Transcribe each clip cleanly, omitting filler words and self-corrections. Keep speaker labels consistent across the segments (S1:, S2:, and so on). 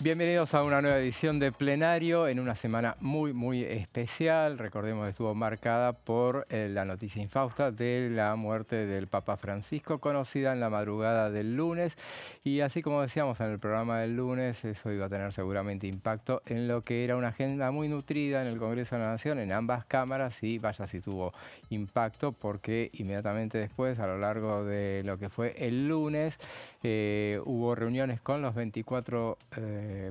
S1: Bienvenidos a una nueva edición de Plenario en una semana muy especial. Recordemos que estuvo marcada por la noticia infausta de la muerte del Papa Francisco, conocida en la madrugada del lunes. Y así como decíamos en el programa del lunes, eso iba a tener seguramente impacto en lo que era una agenda muy nutrida en el Congreso de la Nación, en ambas cámaras, y vaya si tuvo impacto, porque inmediatamente después, a lo largo de lo que fue el lunes, hubo reuniones con los 24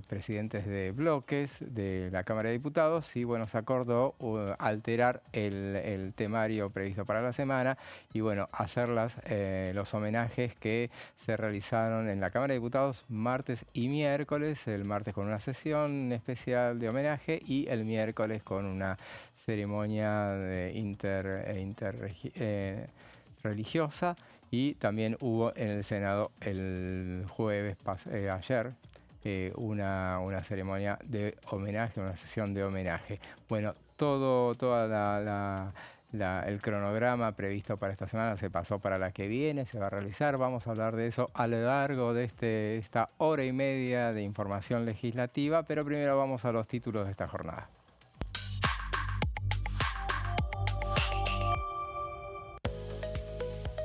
S1: presidentes de bloques de la Cámara de Diputados y bueno, se acordó alterar el temario previsto para la semana y bueno, hacer los homenajes que se realizaron en la Cámara de Diputados martes y miércoles, el martes con una sesión especial de homenaje y el miércoles con una ceremonia religiosa. Y también hubo en el Senado el jueves ayer una ceremonia de homenaje, una sesión de homenaje. Bueno, todo el cronograma previsto para esta semana se pasó para la que viene, se va a realizar. Vamos a hablar de eso a lo largo de esta hora y media de información legislativa, pero primero vamos a los títulos de esta jornada.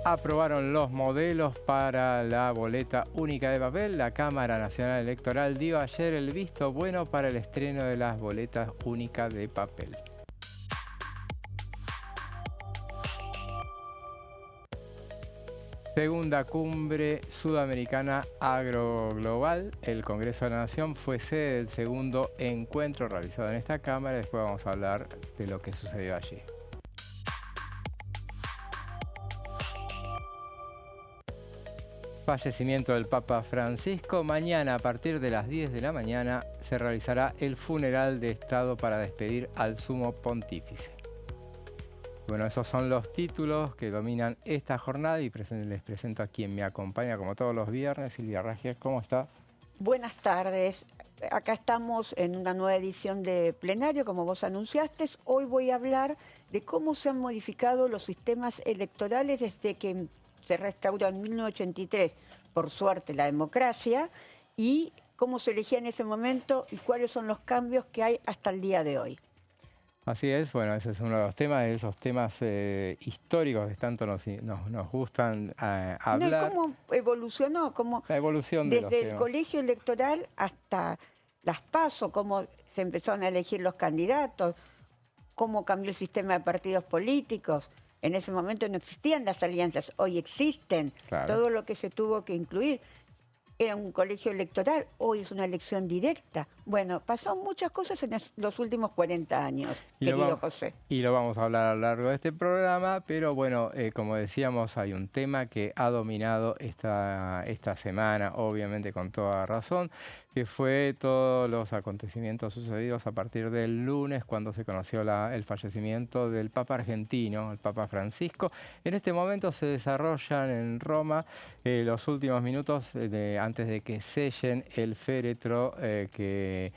S1: Aprobaron los modelos para la boleta única de papel. La Cámara Nacional Electoral dio ayer el visto bueno para el estreno de las boletas únicas de papel. Segunda cumbre sudamericana agroglobal. El Congreso de la Nación fue sede del segundo encuentro realizado en esta Cámara. Después vamos a hablar de lo que sucedió allí. Fallecimiento del Papa Francisco. Mañana a partir de las 10 de la mañana se realizará el funeral de Estado para despedir al Sumo Pontífice. Bueno, esos son los títulos que dominan esta jornada y les presento a quien me acompaña como todos los viernes. Silvia Ragier, ¿cómo estás?
S2: Buenas tardes. Acá estamos en una nueva edición de Plenario, como vos anunciaste. Hoy voy a hablar de cómo se han modificado los sistemas electorales desde que se restauró en 1983, por suerte, la democracia, y cómo se elegía en ese momento y cuáles son los cambios que hay hasta el día de hoy.
S1: Así es, bueno, ese es uno de los temas, esos temas históricos que tanto nos gustan hablar.
S2: No, ¿cómo evolucionó?
S1: La evolución de los
S2: desde el
S1: temas.
S2: colegio electoral hasta las PASO, cómo se empezaron a elegir los candidatos, cómo cambió el sistema de partidos políticos. En ese momento no existían las alianzas, hoy existen.
S1: Claro.
S2: Todo lo que se tuvo que incluir era un colegio electoral, hoy es una elección directa. Bueno, pasaron muchas cosas en los últimos 40 años, querido José.
S1: Y lo vamos a hablar a lo largo de este programa, pero bueno, como decíamos, hay un tema que ha dominado esta semana, obviamente con toda razón, que fue todos los acontecimientos sucedidos a partir del lunes, cuando se conoció el fallecimiento del Papa argentino, el Papa Francisco. En este momento se desarrollan en Roma los últimos minutos antes de que sellen el féretro que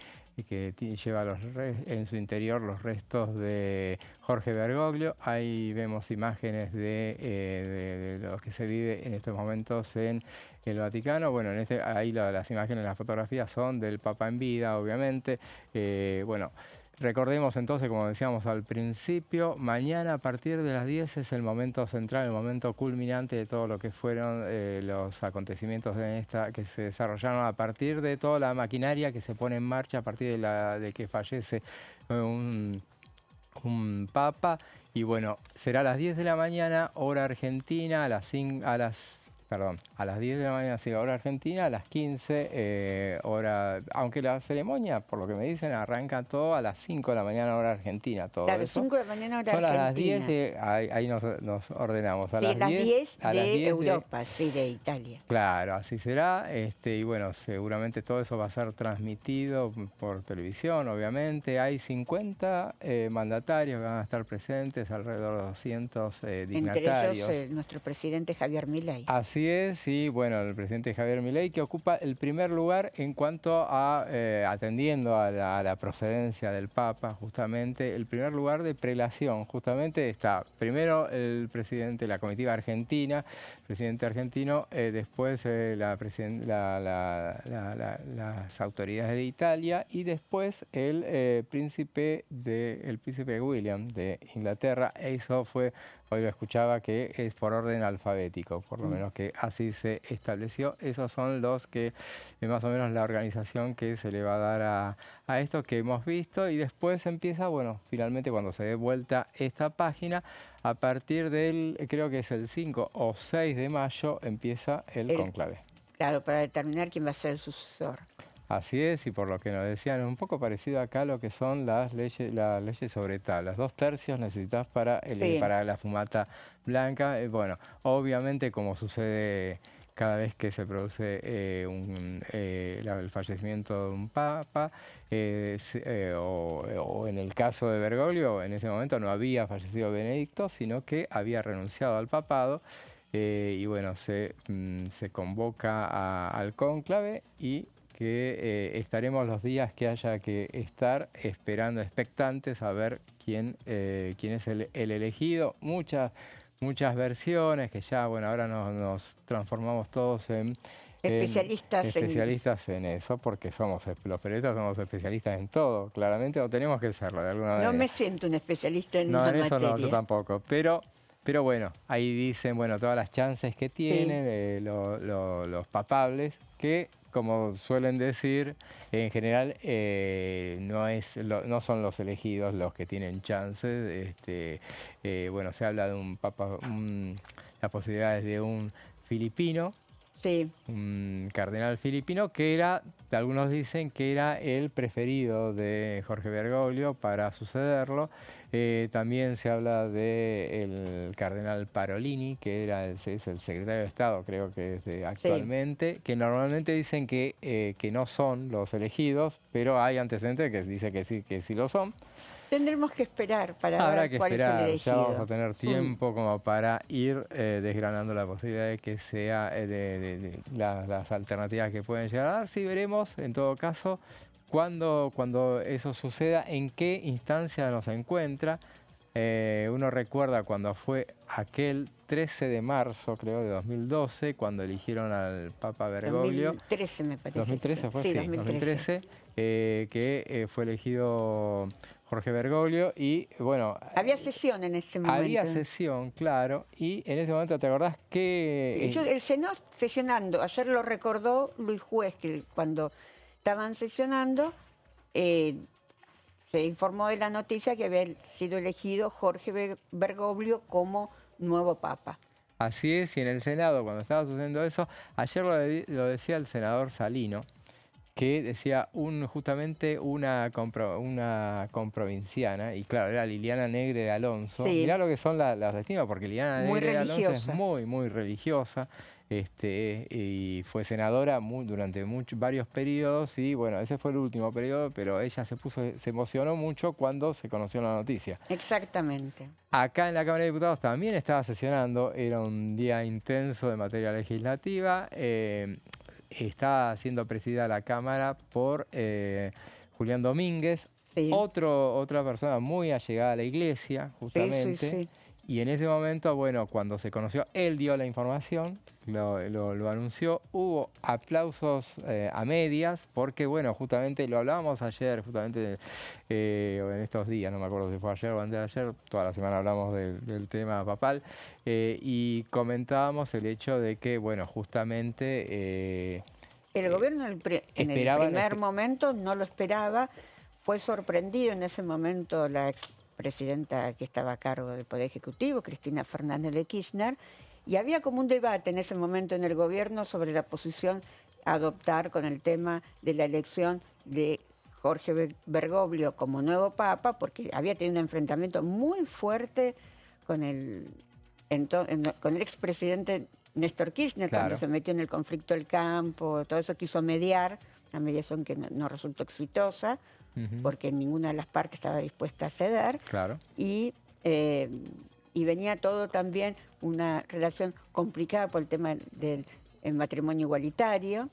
S1: lleva en su interior los restos de Jorge Bergoglio. Ahí vemos imágenes de lo que se vive en estos momentos en el Vaticano. Bueno, ahí las imágenes, las fotografías son del Papa en vida, obviamente. Bueno, recordemos entonces, como decíamos al principio, mañana a partir de las 10 es el momento central, el momento culminante de todo lo que fueron los acontecimientos que se desarrollaron a partir de toda la maquinaria que se pone en marcha a partir de que fallece un papa. Y bueno, será a las 10 de la mañana, hora argentina, a las 10 de la mañana, sí, hora argentina, a las 15, aunque la ceremonia, por lo que me dicen, arranca todo a las 5 de la mañana, hora argentina. Todo
S2: claro,
S1: eso.
S2: 5 de la mañana, hora
S1: son
S2: argentina.
S1: A las 10 ahí nos ordenamos. A
S2: sí,
S1: las 10
S2: de Europa, sí, de Italia.
S1: Claro, así será. Y bueno, seguramente todo eso va a ser transmitido por televisión, obviamente. Hay 50 mandatarios que van a estar presentes, alrededor de 200 dignatarios.
S2: Entre ellos nuestro presidente Javier Milei.
S1: Así Así es, y bueno, el presidente Javier Milei, que ocupa el primer lugar en cuanto a, atendiendo a la procedencia del Papa, justamente, el primer lugar de prelación. Justamente está primero el presidente, la comitiva argentina, presidente argentino, después las autoridades de Italia y después el príncipe William de Inglaterra. Eso fue, hoy lo escuchaba, que es por orden alfabético, por lo menos que así se estableció. Esos son los que, más o menos la organización que se le va a dar a esto que hemos visto, y después empieza, bueno, finalmente cuando se dé vuelta esta página, a partir del, creo que es el 5 o 6 de mayo, empieza el cónclave.
S2: Claro, para determinar quién va a ser el sucesor.
S1: Así es, y por lo que nos decían, es un poco parecido acá a lo que son las leyes sobre tablas. 2/3 necesitas para, para la fumata blanca. Bueno, obviamente, como sucede cada vez que se produce el fallecimiento de un papa, o en el caso de Bergoglio, en ese momento no había fallecido Benedicto, sino que había renunciado al papado. Y bueno, se convoca al cónclave y que estaremos los días que haya que estar esperando, expectantes, a ver quién es el elegido. Muchas versiones que ya, bueno, ahora nos transformamos todos en especialistas en eso, porque los periodistas somos especialistas en todo, claramente, o tenemos que serlo de alguna manera.
S2: No me siento un especialista en esa
S1: eso
S2: materia.
S1: No, yo tampoco, pero bueno, ahí dicen, bueno, todas las chances que tienen los papables, que, como suelen decir, en general no son los elegidos los que tienen chances. Bueno, se habla de un papa, las posibilidades de un filipino, un cardenal filipino, que algunos dicen que era el preferido de Jorge Bergoglio para sucederlo. También se habla del cardenal Parolini, que es el secretario de Estado, creo que es actualmente, que normalmente dicen que no son los elegidos, pero hay antecedentes que dicen que sí lo son.
S2: Tendremos que esperar para ver cuál es el elegido.
S1: Ya vamos a tener tiempo como para ir desgranando la posibilidad de que sea las alternativas que pueden llegar a dar. Sí, veremos, en todo caso, cuando eso suceda, en qué instancia nos encuentra. Uno recuerda cuando fue aquel 13 de marzo, creo, de 2012, cuando eligieron al Papa Bergoglio.
S2: 2013 me parece.
S1: 2013 fue,
S2: sí,
S1: 2013, que fue elegido Jorge Bergoglio, y bueno...
S2: Había sesión en ese momento.
S1: Había sesión, claro, y en ese momento, ¿te acordás que...?
S2: El Senado sesionando, ayer lo recordó Luis Juez, que cuando estaban sesionando, se informó de la noticia que había sido elegido Jorge Bergoglio como nuevo papa.
S1: Así es, y en el Senado, cuando estaba sucediendo eso, ayer lo decía el senador Salino, que decía justamente una comprovinciana, y claro, era Liliana Negre de Alonso. Mirá lo que son las destinos, porque Liliana Negre de Alonso es muy religiosa, y fue senadora durante varios periodos, y bueno, ese fue el último periodo, pero ella se emocionó mucho cuando se conoció la noticia.
S2: Exactamente.
S1: Acá en la Cámara de Diputados también estaba sesionando, era un día intenso de materia legislativa. Está siendo presidida la Cámara por Julián Domínguez, otra persona muy allegada a la Iglesia, justamente. Y en ese momento, bueno, cuando se conoció, él dio la información, lo anunció, hubo aplausos a medias, porque bueno, justamente lo hablábamos ayer, justamente en estos días, no me acuerdo si fue ayer o antes de ayer, toda la semana hablamos del tema papal, y comentábamos el hecho de que, bueno, justamente...
S2: el gobierno en el primer momento no lo esperaba, fue sorprendido en ese momento la expresidenta que estaba a cargo del Poder Ejecutivo, Cristina Fernández de Kirchner, y había como un debate en ese momento en el gobierno sobre la posición a adoptar con el tema de la elección de Jorge Bergoglio como nuevo papa, porque había tenido un enfrentamiento muy fuerte con el expresidente Néstor Kirchner, cuando se metió en el conflicto del campo, todo eso quiso mediar, una mediación que no resultó exitosa, porque ninguna de las partes estaba dispuesta a ceder.
S1: Claro.
S2: Y y venía todo también una relación complicada por el tema del el matrimonio igualitario.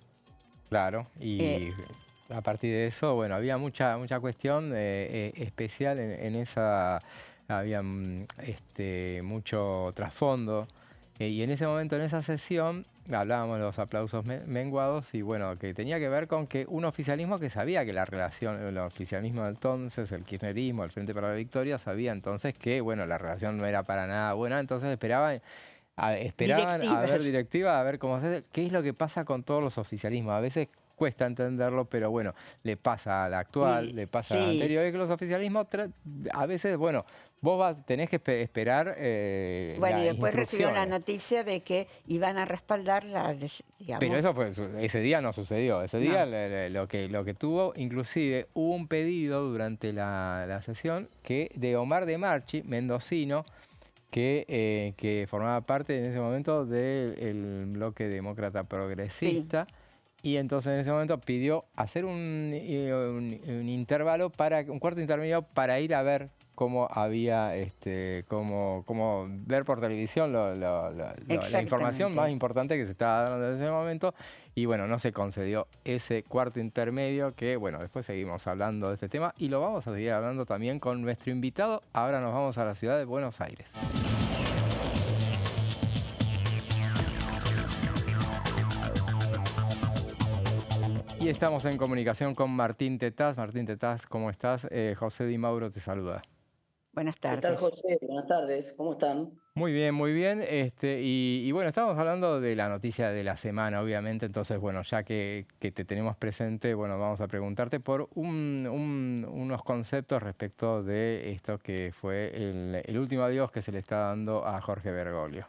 S1: Claro,
S2: Eh,
S1: y a partir de eso, bueno, había mucha cuestión especial en esa, había mucho trasfondo. Y en ese momento, en esa sesión, hablábamos de los aplausos menguados y bueno, que tenía que ver con que un oficialismo que sabía que la relación, el oficialismo de entonces, el kirchnerismo, el Frente para la Victoria, sabía entonces que, bueno, la relación no era para nada buena, entonces esperaban a ver
S2: directivas.
S1: directiva, a ver cómo se hace. ¿Qué es lo que pasa con todos los oficialismos? A veces cuesta entenderlo, pero bueno, le pasa al actual,
S2: Y
S1: le pasa al
S2: sí,
S1: anterior, es que los oficialismos a veces, bueno, tenés que esperar
S2: bueno, y
S1: las
S2: después recibieron la
S1: instrucciones.
S2: noticia de que iban a respaldar
S1: Pero
S2: digamos,
S1: eso fue, ese día no sucedió. Ese día
S2: no,
S1: lo que tuvo, inclusive hubo un pedido durante la sesión de Omar de Marchi, mendocino, que formaba parte en ese momento del bloque demócrata
S2: sí,
S1: progresista y entonces en ese momento pidió hacer un intervalo un cuarto intermedio para ir a ver cómo había, cómo ver por televisión la información más
S2: exactamente.
S1: importante que se estaba dando en ese momento y bueno, no se concedió ese cuarto intermedio que bueno, después seguimos hablando de este tema y lo vamos a seguir hablando también con nuestro invitado. Ahora nos vamos a la ciudad de Buenos Aires. Y estamos en comunicación con Martín Tetaz. Martín Tetaz, ¿cómo estás? José Di Mauro te saluda.
S2: Buenas
S3: ¿Qué tal,
S2: tardes.
S3: José? Buenas tardes, ¿cómo están?
S1: Muy bien, muy bien. Y bueno, estamos hablando de la noticia de la semana, obviamente. Entonces, bueno, ya que te tenemos presente, bueno, vamos a preguntarte por unos conceptos respecto de esto que fue el último adiós que se le está dando a Jorge Bergoglio.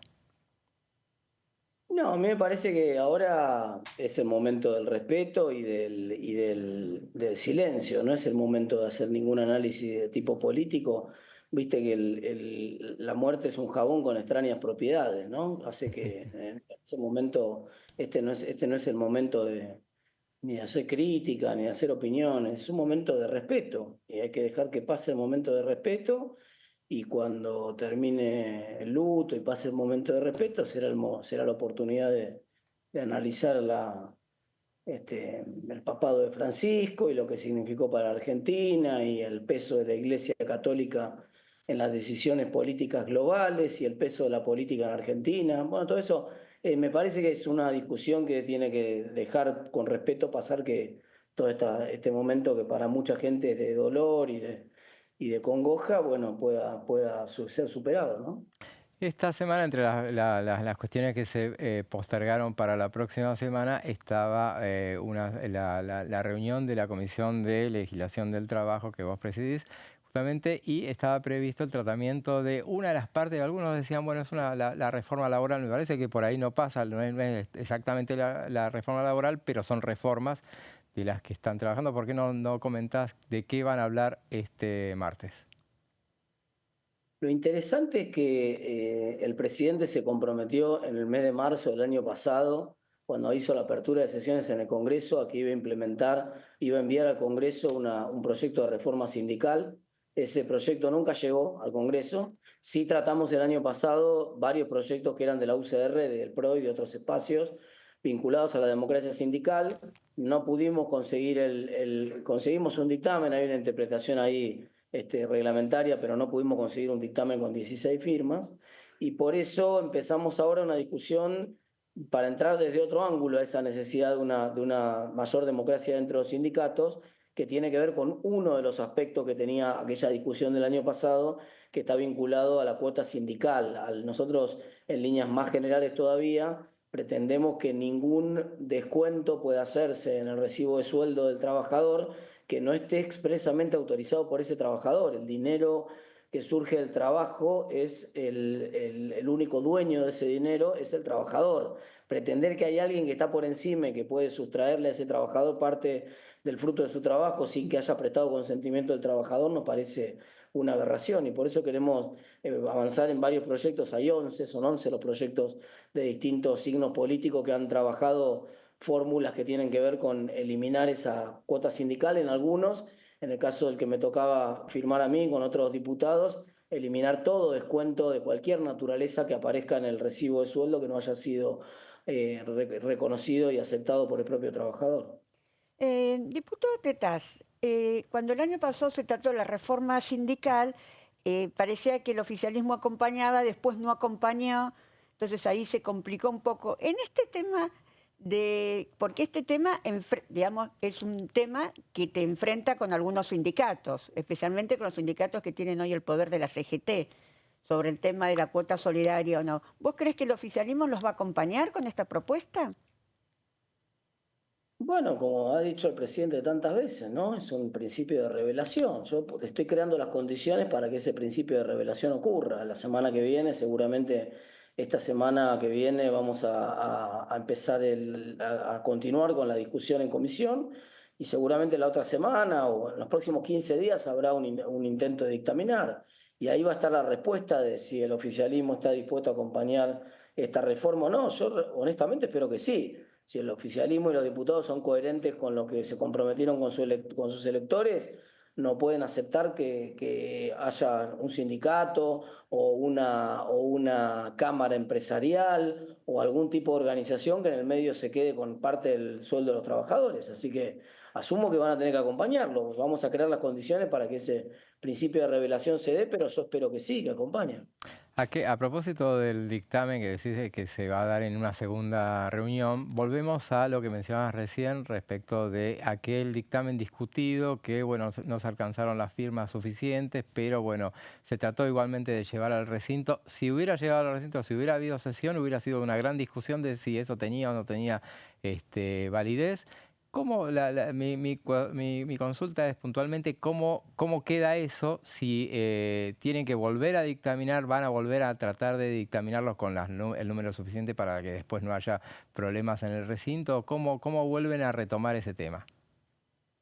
S3: No, a mí me parece que ahora es el momento del respeto y del silencio, no es el momento de hacer ningún análisis de tipo político. Viste que la muerte es un jabón con extrañas propiedades, ¿no? Hace que en ese momento, este no es el momento ni de hacer crítica, ni de hacer opiniones, es un momento de respeto y hay que dejar que pase el momento de respeto. Y cuando termine el luto y pase el momento de respeto, será la oportunidad de analizar el papado de Francisco y lo que significó para Argentina y el peso de la Iglesia Católica en las decisiones políticas globales y el peso de la política en Argentina. Bueno, todo eso me parece que es una discusión que tiene que dejar con respeto pasar que todo este momento que para mucha gente es de dolor y de congoja, bueno, pueda ser superado, ¿no?
S1: Esta semana, entre las cuestiones que se postergaron para la próxima semana, estaba la reunión de la Comisión de Legislación del Trabajo que vos presidís, justamente, y estaba previsto el tratamiento de una de las partes. Algunos decían, bueno, es la reforma laboral. Me parece que por ahí no pasa, no es exactamente la reforma laboral, pero son reformas de las que están trabajando. ¿Por qué no comentás de qué van a hablar este martes?
S3: Lo interesante es que el presidente se comprometió en el mes de marzo del año pasado, cuando hizo la apertura de sesiones en el Congreso, a que iba a enviar al Congreso un proyecto de reforma sindical. Ese proyecto nunca llegó al Congreso. Sí tratamos el año pasado varios proyectos que eran de la UCR, del PRO y de otros espacios vinculados a la democracia sindical. No pudimos conseguir conseguimos un dictamen, hay una interpretación ahí reglamentaria, pero no pudimos conseguir un dictamen con 16 firmas. Y por eso empezamos ahora una discusión para entrar desde otro ángulo a esa necesidad de una mayor democracia dentro de los sindicatos, que tiene que ver con uno de los aspectos que tenía aquella discusión del año pasado, que está vinculado a la cuota sindical. Nosotros, en líneas más generales todavía, pretendemos que ningún descuento pueda hacerse en el recibo de sueldo del trabajador que no esté expresamente autorizado por ese trabajador. El dinero que surge del trabajo es el único dueño de ese dinero, es el trabajador. Pretender que hay alguien que está por encima y que puede sustraerle a ese trabajador parte del fruto de su trabajo sin que haya prestado consentimiento del trabajador nos parece una aberración y por eso queremos avanzar en varios proyectos. Hay 11, son 11 los proyectos de distintos signos políticos que han trabajado fórmulas que tienen que ver con eliminar esa cuota sindical en algunos. En el caso del que me tocaba firmar a mí con otros diputados, eliminar todo descuento de cualquier naturaleza que aparezca en el recibo de sueldo que no haya sido reconocido y aceptado por el propio trabajador.
S2: Diputado Tetaz, cuando el año pasado se trató la reforma sindical, parecía que el oficialismo acompañaba, después no acompañó, entonces ahí se complicó un poco. En este tema porque este tema, digamos, es un tema que te enfrenta con algunos sindicatos, especialmente con los sindicatos que tienen hoy el poder de la CGT, sobre el tema de la cuota solidaria o no. ¿Vos crees que el oficialismo los va a acompañar con esta propuesta?
S3: Bueno, como ha dicho el presidente tantas veces, ¿no? Es un principio de revelación. Yo estoy creando las condiciones para que ese principio de revelación ocurra. La semana que viene, seguramente esta semana que viene, vamos a empezar a continuar con la discusión en comisión y seguramente la otra semana o en los próximos 15 días habrá un intento de dictaminar. Y ahí va a estar la respuesta de si el oficialismo está dispuesto a acompañar esta reforma o no. Yo honestamente espero que sí. Si el oficialismo y los diputados son coherentes con lo que se comprometieron con sus electores, no pueden aceptar que haya un sindicato o una cámara empresarial o algún tipo de organización que en el medio se quede con parte del sueldo de los trabajadores. Así que asumo que van a tener que acompañarlo. Vamos a crear las condiciones para que ese principio de revelación se dé, pero yo espero que sí, que acompañen.
S1: A propósito del dictamen que decís que se va a dar en una segunda reunión, volvemos a lo que mencionabas recién respecto de aquel dictamen discutido que, bueno, no se alcanzaron las firmas suficientes, pero bueno, se trató igualmente de llevar al recinto. Si hubiera llegado al recinto, si hubiera habido sesión, hubiera sido una gran discusión de si eso tenía o no tenía validez. Mi consulta es puntualmente cómo queda eso si tienen que volver a dictaminar, van a volver a tratar de dictaminarlos con el número suficiente para que después no haya problemas en el recinto. ¿Cómo vuelven a retomar ese tema?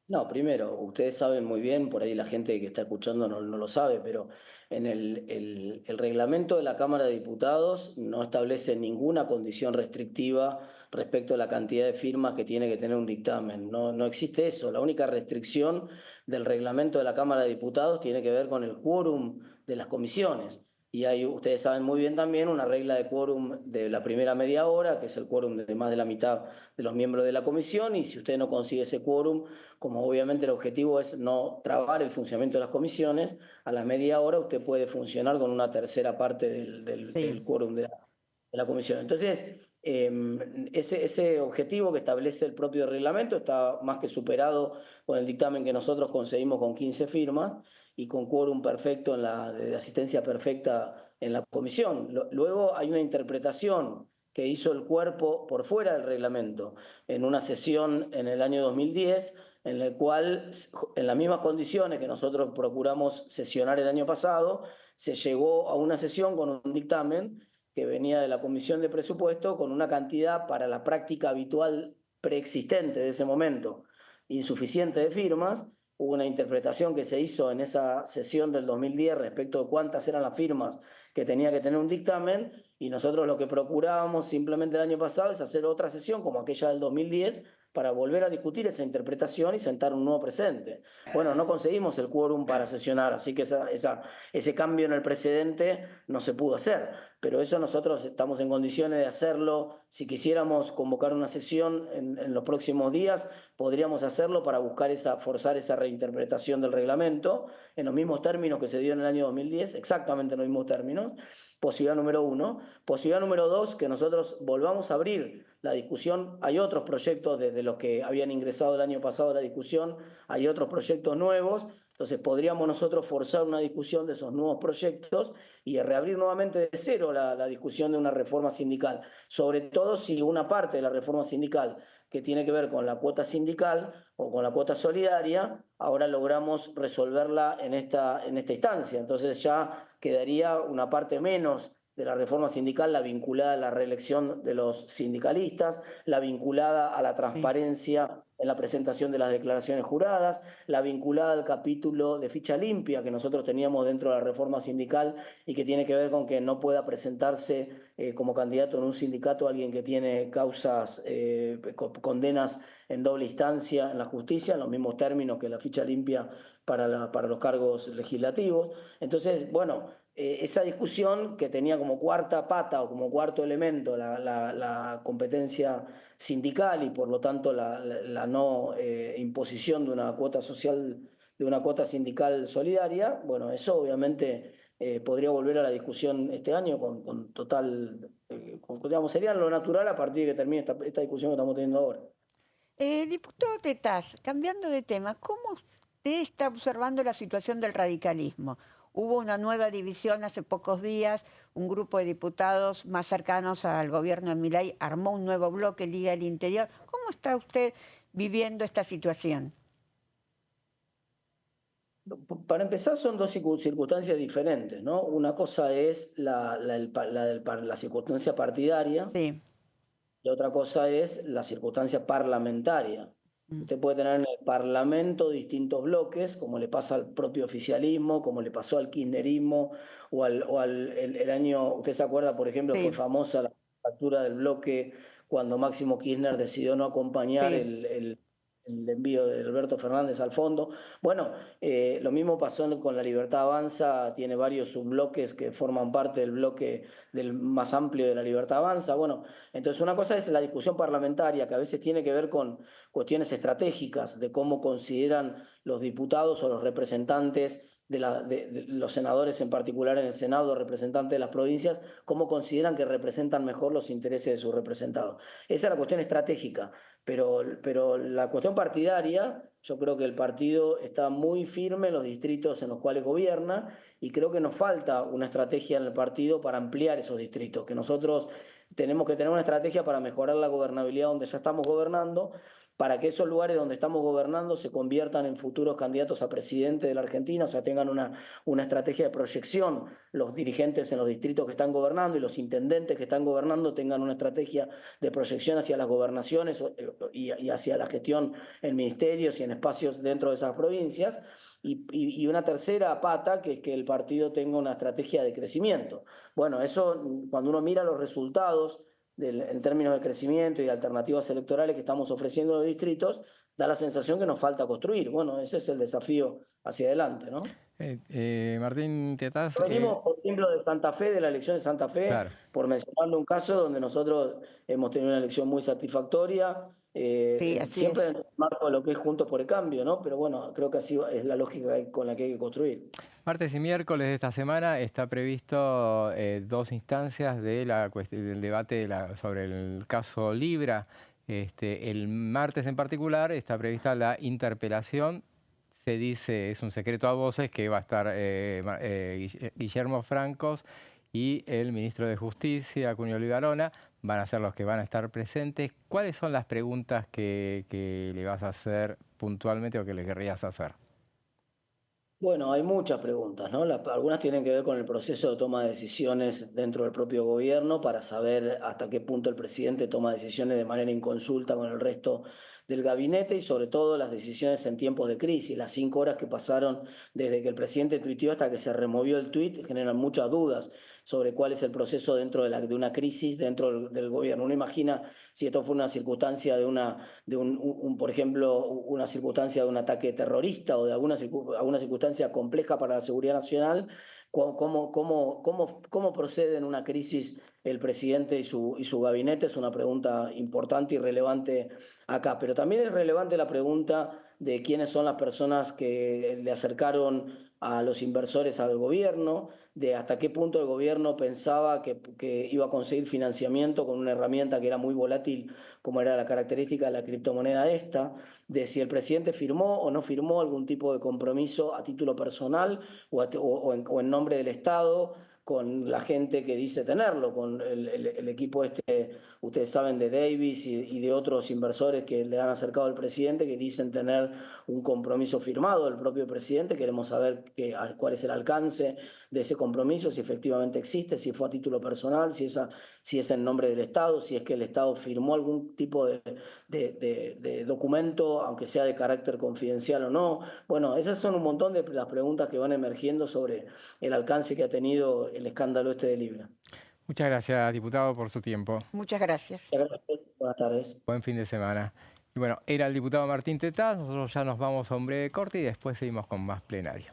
S3: No, primero, ustedes saben muy bien, por ahí la gente que está escuchando no lo sabe, pero en el reglamento de la Cámara de Diputados no establece ninguna condición restrictiva respecto a la cantidad de firmas que tiene que tener un dictamen. No existe eso. La única restricción del reglamento de la Cámara de Diputados tiene que ver con el quórum de las comisiones. Y hay, ustedes saben muy bien también, una regla de quórum de la primera media hora, que es el quórum de más de la mitad de los miembros de la comisión, y si usted no consigue ese quórum, como obviamente el objetivo es no trabar el funcionamiento de las comisiones, a la media hora usted puede funcionar con una tercera parte del
S2: Sí.
S3: quórum de la comisión. Entonces, ese objetivo que establece el propio reglamento está más que superado con el dictamen que nosotros conseguimos con 15 firmas y con quórum perfecto de asistencia perfecta en la comisión. Luego hay una interpretación que hizo el cuerpo por fuera del reglamento en una sesión en el año 2010, en el cual, en las mismas condiciones que nosotros procuramos sesionar el año pasado, se llegó a una sesión con un dictamen que venía de la Comisión de Presupuesto con una cantidad para la práctica habitual preexistente de ese momento insuficiente de firmas. Hubo una interpretación que se hizo en esa sesión del 2010 respecto de cuántas eran las firmas que tenía que tener un dictamen, y nosotros lo que procurábamos simplemente el año pasado es hacer otra sesión como aquella del 2010 para volver a discutir esa interpretación y sentar un nuevo precedente. Bueno, no conseguimos el quórum para sesionar, así que ese cambio en el precedente no se pudo hacer, pero eso nosotros estamos en condiciones de hacerlo. Si quisiéramos convocar una sesión en los próximos días, podríamos hacerlo para forzar esa reinterpretación del reglamento en los mismos términos que se dio en el año 2010, exactamente en los mismos términos. Posibilidad número uno. Posibilidad número dos, que nosotros volvamos a abrir la discusión. Hay otros proyectos desde los que habían ingresado el año pasado a la discusión, hay otros proyectos nuevos. Entonces podríamos nosotros forzar una discusión de esos nuevos proyectos y reabrir nuevamente de cero la discusión de una reforma sindical, sobre todo si una parte de la reforma sindical que tiene que ver con la cuota sindical o con la cuota solidaria, ahora logramos resolverla en esta instancia. Entonces ya quedaría una parte menos de la reforma sindical, la vinculada a la reelección de los sindicalistas, la vinculada a la
S2: Sí.
S3: transparencia en la presentación de las declaraciones juradas, la vinculada al capítulo de ficha limpia que nosotros teníamos dentro de la reforma sindical y que tiene que ver con que no pueda presentarse como candidato en un sindicato alguien que tiene causas, condenas en doble instancia en la justicia, en los mismos términos que la ficha limpia para los cargos legislativos. Entonces, bueno, esa discusión que tenía como cuarta pata o como cuarto elemento la competencia sindical y por lo tanto la no imposición de una cuota social, de una cuota sindical solidaria, bueno, eso obviamente podría volver a la discusión este año con total, digamos, sería lo natural a partir de que termine esta discusión que estamos teniendo ahora.
S2: Diputado Tetaz, cambiando de tema, ¿cómo usted está observando la situación del radicalismo? Hubo una nueva división hace pocos días, un grupo de diputados más cercanos al gobierno de Milei armó un nuevo bloque, Liga del Interior. ¿Cómo está usted viviendo esta situación?
S3: Para empezar, son dos circunstancias diferentes, ¿no? Una cosa es la circunstancia partidaria
S2: Sí.
S3: y otra cosa es la circunstancia parlamentaria.
S2: Mm.
S3: Usted puede tener en el Parlamento distintos bloques, como le pasa al propio oficialismo, como le pasó al kirchnerismo, el año, usted se acuerda, por ejemplo, fue
S2: Sí,
S3: famosa la factura del bloque cuando Máximo Kirchner decidió no acompañar
S2: sí.
S3: el envío de Alberto Fernández al fondo. Bueno, lo mismo pasó con La Libertad Avanza, tiene varios subbloques que forman parte del bloque del más amplio de La Libertad Avanza. Bueno, entonces una cosa es la discusión parlamentaria, que a veces tiene que ver con cuestiones estratégicas de cómo consideran los diputados o los representantes de los senadores en particular en el Senado, representantes de las provincias, cómo consideran que representan mejor los intereses de sus representados. Esa es la cuestión estratégica, pero la cuestión partidaria, yo creo que el partido está muy firme en los distritos en los cuales gobierna y creo que nos falta una estrategia en el partido para ampliar esos distritos, que nosotros tenemos que tener una estrategia para mejorar la gobernabilidad donde ya estamos gobernando, para que esos lugares donde estamos gobernando se conviertan en futuros candidatos a presidente de la Argentina, o sea, tengan una estrategia de proyección, los dirigentes en los distritos que están gobernando y los intendentes que están gobernando tengan una estrategia de proyección hacia las gobernaciones y hacia la gestión en ministerios y en espacios dentro de esas provincias. Y una tercera pata, que es que el partido tenga una estrategia de crecimiento. Bueno, eso cuando uno mira los resultados en términos de crecimiento y de alternativas electorales que estamos ofreciendo a los distritos, da la sensación que nos falta construir. Bueno, ese es el desafío hacia adelante, ¿no?
S1: Martín Tetaz,
S3: Venimos, por ejemplo, de Santa Fe, de la elección de Santa Fe,
S1: claro.
S3: por mencionarle un caso donde nosotros hemos tenido una elección muy satisfactoria,
S2: Sí, así
S3: siempre
S2: es.
S3: en el marco de lo que es Juntos por el Cambio, ¿no? Pero bueno, creo que así es la lógica con la que hay que construir.
S1: Martes y miércoles de esta semana está previsto dos instancias de del debate sobre el caso Libra. El martes en particular está prevista la interpelación. Se dice, es un secreto a voces, que va a estar Guillermo Francos y el ministro de Justicia, Cunio Ligarona, van a ser los que van a estar presentes. ¿Cuáles son las preguntas que le vas a hacer puntualmente o que le querrías hacer?
S3: Bueno, hay muchas preguntas, ¿no? Algunas tienen que ver con el proceso de toma de decisiones dentro del propio gobierno para saber hasta qué punto el presidente toma decisiones de manera inconsulta con el resto del gabinete y sobre todo las decisiones en tiempos de crisis. Las 5 horas que pasaron desde que el presidente tuiteó hasta que se removió el tuit generan muchas dudas sobre cuál es el proceso dentro de una crisis dentro del gobierno. Uno imagina si esto fue una circunstancia por ejemplo, una circunstancia de un ataque terrorista o de alguna circunstancia compleja para la seguridad nacional, cómo procede en una crisis el presidente y su gabinete, es una pregunta importante y relevante acá. Pero también es relevante la pregunta de quiénes son las personas que le acercaron a los inversores al gobierno, de hasta qué punto el gobierno pensaba que iba a conseguir financiamiento con una herramienta que era muy volátil, como era la característica de la criptomoneda esta, de si el presidente firmó o no firmó algún tipo de compromiso a título personal o en nombre del Estado con la gente que dice tenerlo, con el equipo este, ustedes saben, de Davis y de otros inversores que le han acercado al presidente, que dicen tener un compromiso firmado del propio presidente. Queremos saber cuál es el alcance de ese compromiso, si efectivamente existe, si fue a título personal, si es en nombre del Estado, si es que el Estado firmó algún tipo de documento, aunque sea de carácter confidencial o no. Bueno, esas son un montón de las preguntas que van emergiendo sobre el alcance que ha tenido el escándalo este de Libra.
S1: Muchas gracias, diputado, por su tiempo.
S2: Muchas gracias.
S3: Muchas gracias, buenas tardes.
S1: Buen fin de semana. Y bueno, era el diputado Martín Tetaz. Nosotros ya nos vamos a un breve corte y después seguimos con más plenario.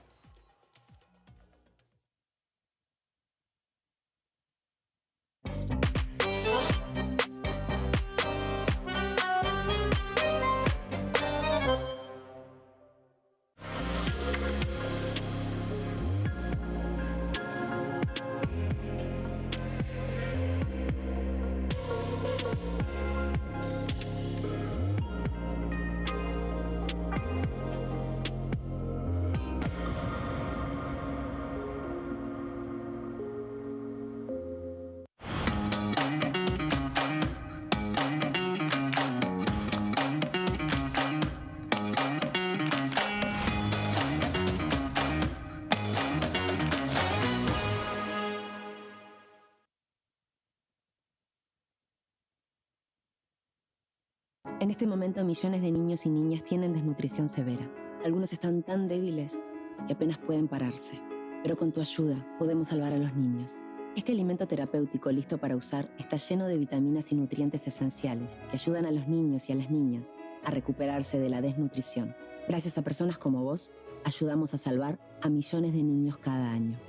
S4: En este momento, millones de niños y niñas tienen desnutrición severa. Algunos están tan débiles que apenas pueden pararse. Pero con tu ayuda podemos salvar a los niños. Este alimento terapéutico listo para usar está lleno de vitaminas y nutrientes esenciales que ayudan a los niños y a las niñas a recuperarse de la desnutrición. Gracias a personas como vos, ayudamos a salvar a millones de niños cada año.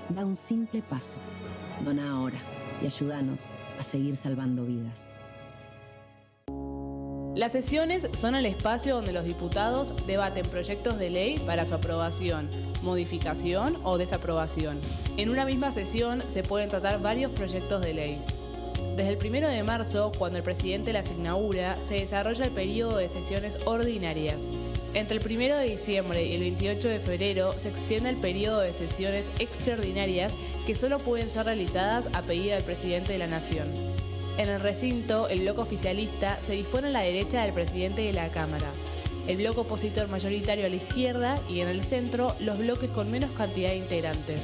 S4: Da un simple paso. Dona ahora y ayúdanos a seguir salvando vidas.
S5: Las sesiones son el espacio donde los diputados debaten proyectos de ley para su aprobación, modificación o desaprobación. En una misma sesión se pueden tratar varios proyectos de ley. Desde el 1 de marzo, cuando el presidente las inaugura, se desarrolla el periodo de sesiones ordinarias. Entre el 1 de diciembre y el 28 de febrero se extiende el periodo de sesiones extraordinarias que solo pueden ser realizadas a pedido del presidente de la Nación. En el recinto, el bloque oficialista se dispone a la derecha del presidente de la Cámara, el bloque opositor mayoritario a la izquierda y en el centro los bloques con menos cantidad de integrantes.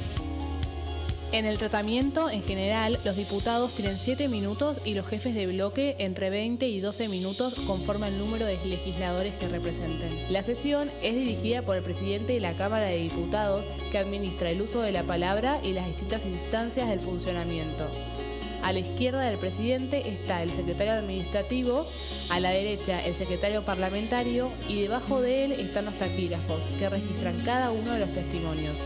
S5: En el tratamiento, en general, los diputados tienen 7 minutos y los jefes de bloque entre 20 y 12 minutos conforme al número de legisladores que representen. La sesión es dirigida por el presidente de la Cámara de Diputados, que administra el uso de la palabra y las distintas instancias del funcionamiento. A la izquierda del presidente está el secretario administrativo, a la derecha el secretario parlamentario y debajo de él están los taquígrafos, que registran cada uno de los testimonios.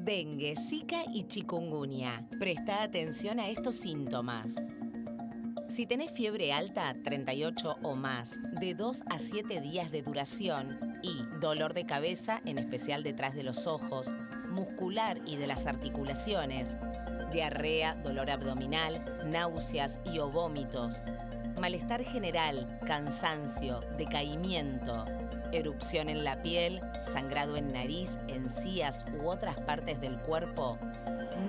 S6: Dengue, Zika y chikungunya. Presta atención a estos síntomas. Si tenés fiebre alta, 38 o más, de 2 a 7 días de duración y dolor de cabeza, en especial detrás de los ojos, muscular y de las articulaciones, diarrea, dolor abdominal, náuseas y o vómitos, malestar general, cansancio, decaimiento, erupción en la piel, sangrado en nariz, encías u otras partes del cuerpo,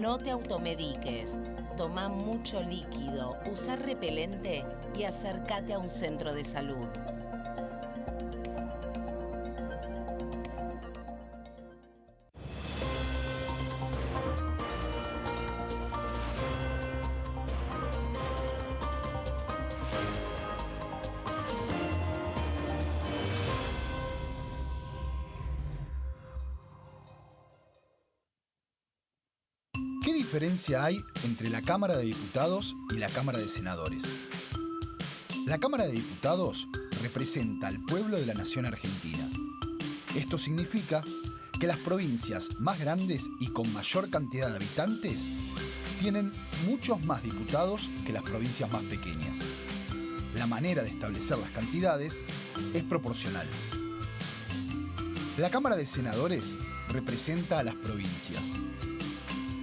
S6: no te automediques. Toma mucho líquido, usa repelente y acércate a un centro de salud.
S7: ¿Qué diferencia hay entre la Cámara de Diputados y la Cámara de Senadores? La Cámara de Diputados representa al pueblo de la nación argentina. Esto significa que las provincias más grandes y con mayor cantidad de habitantes tienen muchos más diputados que las provincias más pequeñas. La manera de establecer las cantidades es proporcional. La Cámara de Senadores representa a las provincias.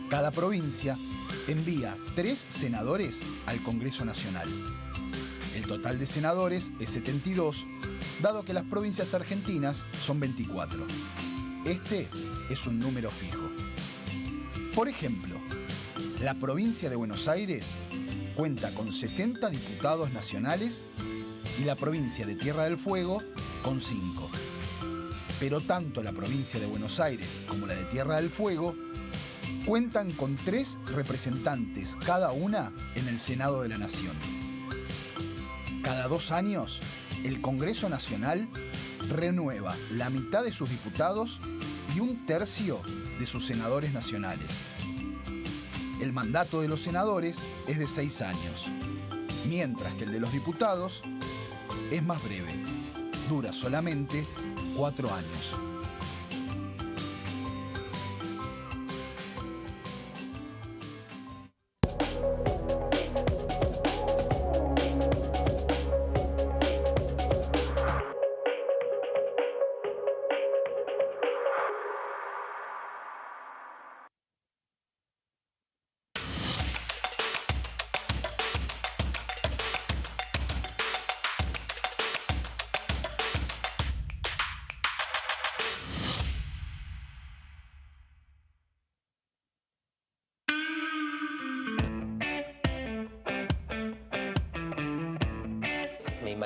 S7: Cada provincia envía 3 senadores al Congreso Nacional. El total de senadores es 72, dado que las provincias argentinas son 24. Este es un número fijo. Por ejemplo, la provincia de Buenos Aires cuenta con 70 diputados nacionales y la provincia de Tierra del Fuego con 5. Pero tanto la provincia de Buenos Aires como la de Tierra del Fuego cuentan con 3 representantes cada una en el Senado de la Nación. Cada 2 años, el Congreso Nacional renueva la mitad de sus diputados y 1/3 de sus senadores nacionales. El mandato de los senadores es de 6 años, mientras que el de los diputados es más breve, dura solamente 4 años.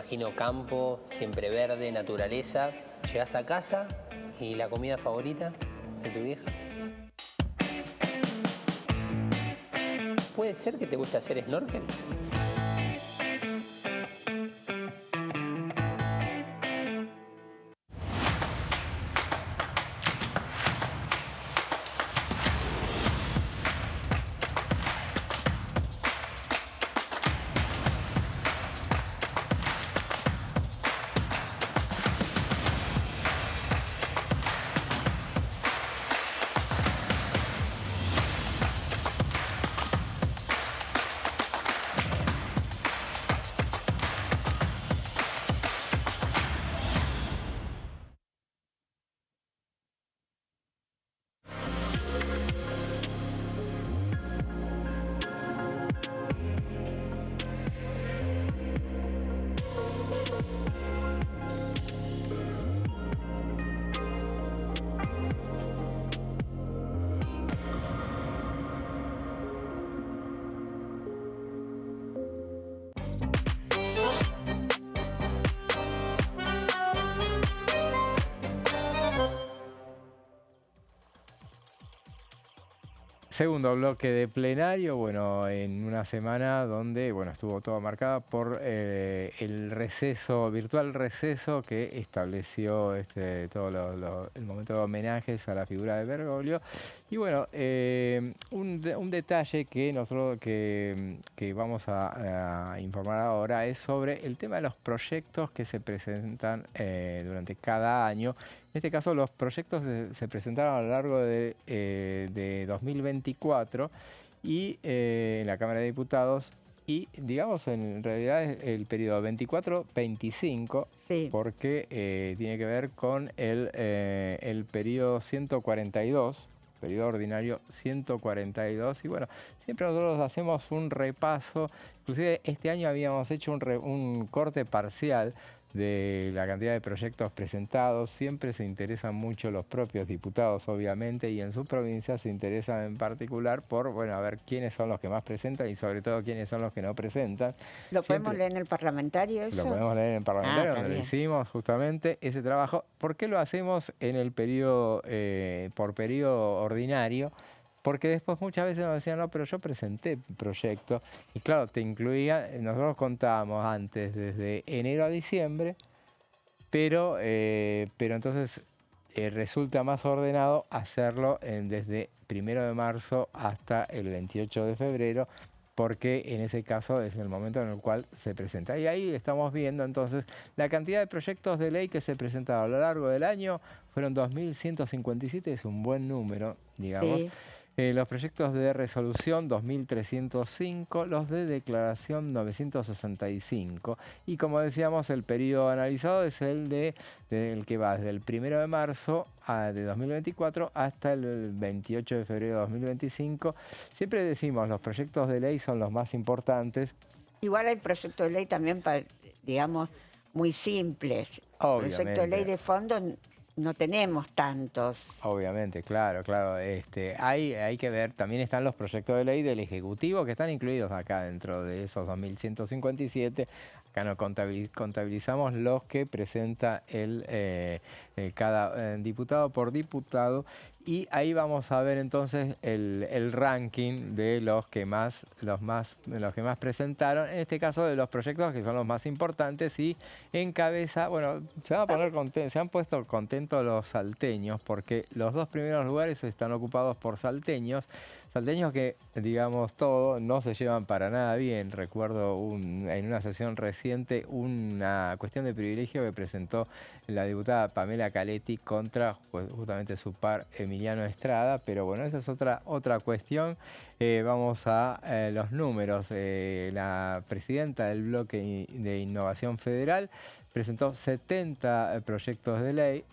S8: imagino campo, siempre verde, naturaleza. Llegás a casa y la comida favorita de tu vieja. ¿Puede ser que te guste hacer snorkel?
S1: Segundo bloque de plenario, bueno, en una semana donde, bueno, estuvo todo marcada por el receso, virtual receso que estableció todo el momento de homenajes a la figura de Bergoglio. Y bueno, un detalle que nosotros que vamos a informar ahora es sobre el tema de los proyectos que se presentan durante cada año. En este caso, los proyectos se presentaron a lo largo de 2024 y en la Cámara de Diputados y, digamos, en realidad es el periodo 24-25, sí, porque tiene que ver con el periodo 142, periodo ordinario 142. Y bueno, siempre nosotros hacemos un repaso. Inclusive este año habíamos hecho un corte parcial de la cantidad de proyectos presentados. Siempre se interesan mucho los propios diputados, obviamente, y en sus provincias se interesan en particular por, bueno, a ver quiénes son los que más presentan y sobre todo quiénes son los que no presentan.
S2: ¿Lo podemos leer en el parlamentario eso?
S1: Lo podemos leer en el parlamentario, donde lo hicimos justamente ese trabajo. ¿Por qué lo hacemos en el periodo, por periodo ordinario? Porque después muchas veces nos decían, no, pero yo presenté proyecto. Y claro, te incluía, nosotros contábamos antes desde enero a diciembre, pero entonces resulta más ordenado hacerlo desde 1 de marzo hasta el 28 de febrero, porque en ese caso es el momento en el cual se presenta. Y ahí estamos viendo entonces la cantidad de proyectos de ley que se presentaron a lo largo del año. Fueron 2.157, es un buen número, digamos. Sí. Los proyectos de resolución 2.305, los de declaración 965. Y como decíamos, el periodo analizado es el que va desde el 1 de marzo de 2024 hasta el 28 de febrero de 2025. Siempre decimos, los proyectos de ley son los más importantes.
S2: Igual hay proyectos de ley también, digamos, muy simples.
S1: Obviamente.
S2: Proyectos de ley de fondo no tenemos tantos.
S1: Obviamente, claro. Hay que ver, también están los proyectos de ley del Ejecutivo que están incluidos acá dentro de esos 2.157. Acá no contabilizamos los que presenta cada diputado por diputado. Y ahí vamos a ver entonces el ranking de los que más presentaron, en este caso de los proyectos que son los más importantes, y en cabeza, bueno, se han puesto contentos los salteños porque los dos primeros lugares están ocupados por salteños que, digamos, no se llevan para nada bien. Recuerdo en una sesión reciente una cuestión de privilegio que presentó la diputada Pamela Caletti contra justamente su par Emiliano Estrada, pero bueno, esa es otra cuestión. Vamos a los números. La presidenta del bloque de Innovación Federal presentó 70 proyectos de ley.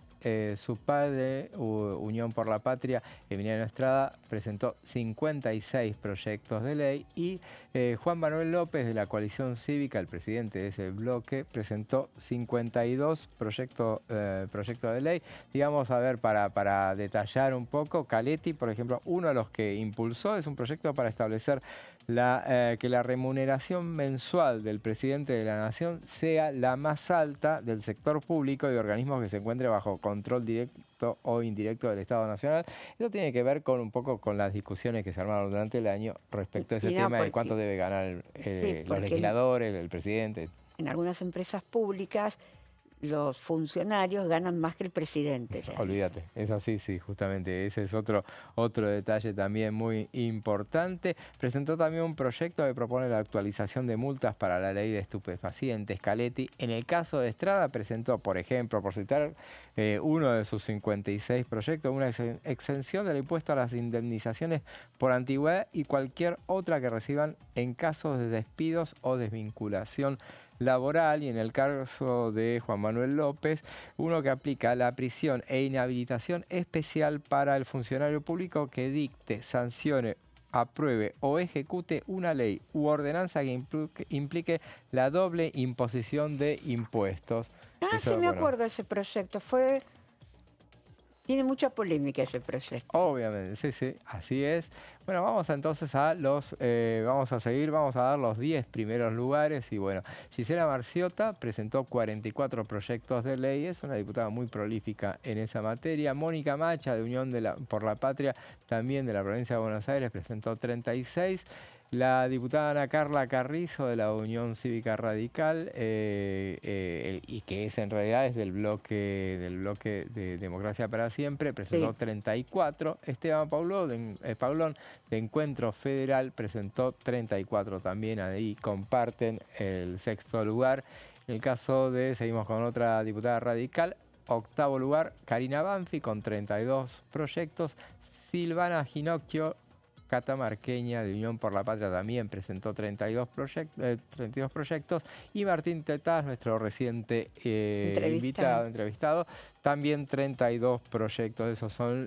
S1: Su padre, Unión por la Patria, Emiliano Estrada, presentó 56 proyectos de ley y Juan Manuel López, de la Coalición Cívica, el presidente de ese bloque, presentó 52 proyectos de ley. Digamos, a ver, para detallar un poco, Caletti, por ejemplo, uno de los que impulsó es un proyecto para establecer que la remuneración mensual del presidente de la Nación sea la más alta del sector público y organismos que se encuentren bajo control directo o indirecto del Estado Nacional. Esto tiene que ver con un poco con las discusiones que se armaron durante el año respecto a ese tema de cuánto debe ganar los legisladores, el presidente.
S2: En algunas empresas públicas los funcionarios ganan más que el presidente.
S1: Olvídate, es así, sí, justamente. Ese es otro detalle también muy importante. Presentó también un proyecto que propone la actualización de multas para la ley de estupefacientes. Scaletti, en el caso de Estrada, presentó, por ejemplo, por citar uno de sus 56 proyectos, una exención del impuesto a las indemnizaciones por antigüedad y cualquier otra que reciban en casos de despidos o desvinculación laboral, y en el caso de Juan Manuel López, uno que aplica la prisión e inhabilitación especial para el funcionario público que dicte, sancione, apruebe o ejecute una ley u ordenanza que implique la doble imposición de impuestos.
S2: Eso, sí me acuerdo de ese proyecto, tiene mucha polémica ese proyecto.
S1: Obviamente, sí, sí, así es. Bueno, vamos entonces a vamos a dar los 10 primeros lugares. Y bueno, Gisela Marciota presentó 44 proyectos de ley, es una diputada muy prolífica en esa materia. Mónica Macha, de Unión por la Patria, también de la provincia de Buenos Aires, presentó 36. La diputada Ana Carla Carrizo, de la Unión Cívica Radical, y que en realidad es del bloque de Democracia para Siempre, presentó 34. Esteban Paulón, de Encuentro Federal, presentó 34 también. Ahí comparten el sexto lugar. En el caso seguimos con otra diputada radical. Octavo lugar, Karina Banfi, con 32 proyectos. Silvana Ginocchio, catamarqueña, de Unión por la Patria, también presentó 32 proyectos. Y Martín Tetaz, nuestro reciente entrevistado, también 32 proyectos.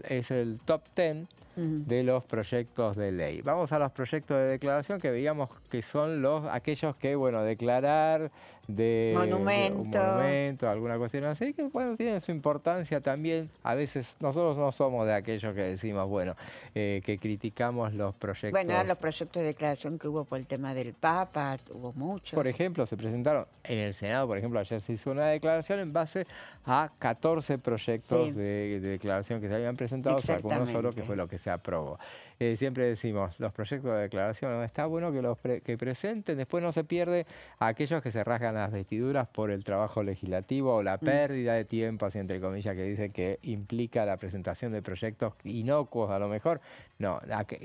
S1: Es el top 10 de los proyectos de ley. Vamos a los proyectos de declaración, que veíamos que son aquellos que, bueno, declarar de un monumento, alguna cuestión así, que bueno, tienen su importancia también. A veces nosotros no somos de aquellos que decimos, bueno, que criticamos los proyectos.
S2: Bueno, los proyectos de declaración que hubo por el tema del Papa, hubo muchos.
S1: Por ejemplo, se presentaron en el Senado, por ejemplo, ayer se hizo una declaración en base a 14 proyectos de declaración que se habían presentado, o sea, con uno solo, que fue lo que se aprobó. Siempre decimos, los proyectos de declaración, está bueno que presenten, después no se pierde a aquellos que se rasgan las vestiduras por el trabajo legislativo o la pérdida de tiempo, así entre comillas, que dicen que implica la presentación de proyectos inocuos a lo mejor. No,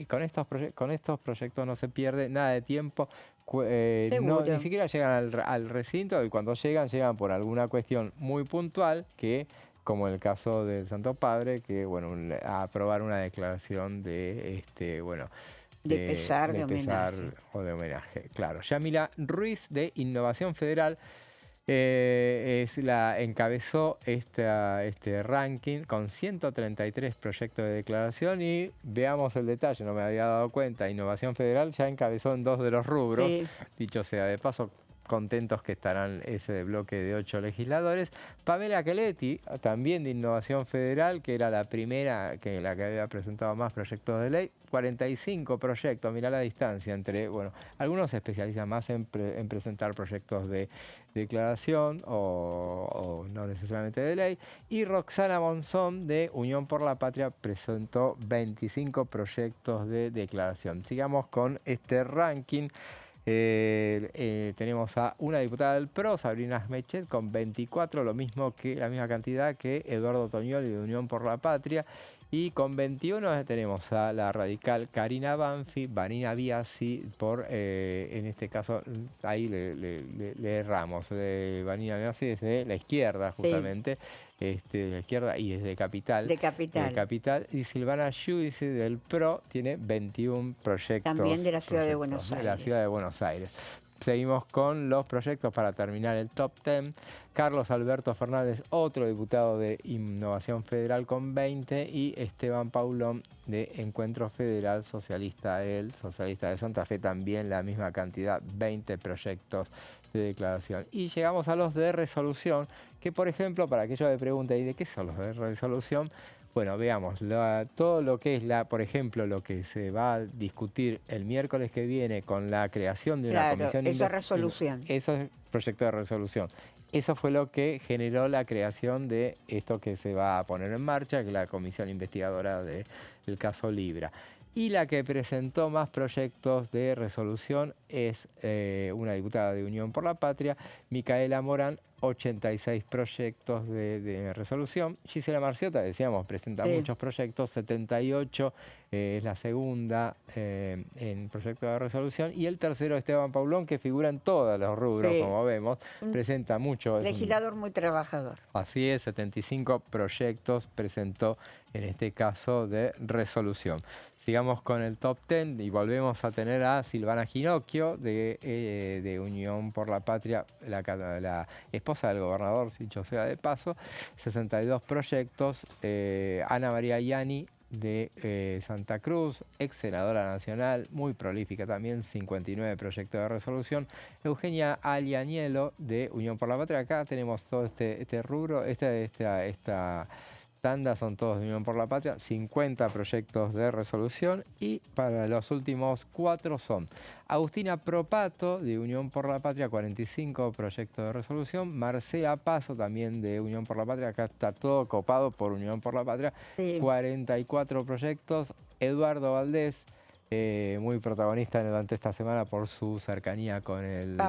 S1: con estos proyectos no se pierde nada de tiempo. Ni siquiera llegan al recinto, y cuando llegan por alguna cuestión muy puntual, como el caso del Santo Padre, que bueno, a aprobar una declaración de pesar o de homenaje. Claro. Yamila Ruiz, de Innovación Federal, encabezó este ranking con 133 proyectos de declaración. Y veamos el detalle, no me había dado cuenta, Innovación Federal ya encabezó en 2 de los rubros, dicho sea de paso. Contentos que estarán ese bloque de 8 legisladores. Pamela Scaletti, también de Innovación Federal, que era la primera, la que había presentado más proyectos de ley, 45 proyectos, mirá la distancia entre, bueno, algunos se especializan más en presentar proyectos de declaración o no necesariamente de ley. Y Roxana Monzón, de Unión por la Patria, presentó 25 proyectos de declaración. Sigamos con este ranking. Tenemos a una diputada del PRO, Sabrina Smechet, con 24, la misma cantidad que Eduardo Toñoli, de Unión por la Patria. Y con 21 tenemos a la radical Karina Banfi, Vanina Biasi, en este caso, ahí le erramos, Vanina Biasi es de la izquierda, justamente, de la izquierda, y es de Capital.
S2: De Capital.
S1: Y Silvana Giudice, del PRO, tiene 21 proyectos.
S2: También de la ciudad de Buenos Aires.
S1: De la ciudad de Buenos Aires. Seguimos con los proyectos para terminar el top 10. Carlos Alberto Fernández, otro diputado de Innovación Federal, con 20. Y Esteban Paulón, de Encuentro Federal Socialista, socialista de Santa Fe, también la misma cantidad, 20 proyectos de declaración. Y llegamos a los de resolución, que por ejemplo, para aquellos que preguntan, ¿y de qué son los de resolución? Bueno, veamos, todo lo que es, por ejemplo, lo que se va a discutir el miércoles que viene con la creación de una comisión...
S2: Esa resolución.
S1: Eso es proyecto de resolución. Eso fue lo que generó la creación de esto que se va a poner en marcha, que es la comisión investigadora del caso Libra. Y la que presentó más proyectos de resolución es una diputada de Unión por la Patria, Micaela Morán, 86 proyectos de resolución. Gisela Marciota, decíamos, presenta muchos proyectos, 78 es la segunda en proyecto de resolución. Y el tercero, Esteban Paulón, que figura en todos los rubros, como vemos, presenta mucho.
S2: Legislador muy trabajador.
S1: Así es, 75 proyectos presentó en este caso de resolución. Sigamos con el top 10 y volvemos a tener a Silvana Ginocchio de Unión por la Patria, la esposa del gobernador, dicho sea de paso, 62 proyectos. Ana María Ianni de Santa Cruz, ex senadora nacional, muy prolífica también, 59 proyectos de resolución. Eugenia Alianielo de Unión por la Patria. Acá tenemos todo este rubro, esta tanda son todos de Unión por la Patria, 50 proyectos de resolución, y para los últimos 4 son Agustina Propato de Unión por la Patria, 45 proyectos de resolución, Marcela Paso también de Unión por la Patria, acá está todo copado por Unión por la Patria, 44 proyectos, Eduardo Valdés, muy protagonista durante esta semana por su cercanía con el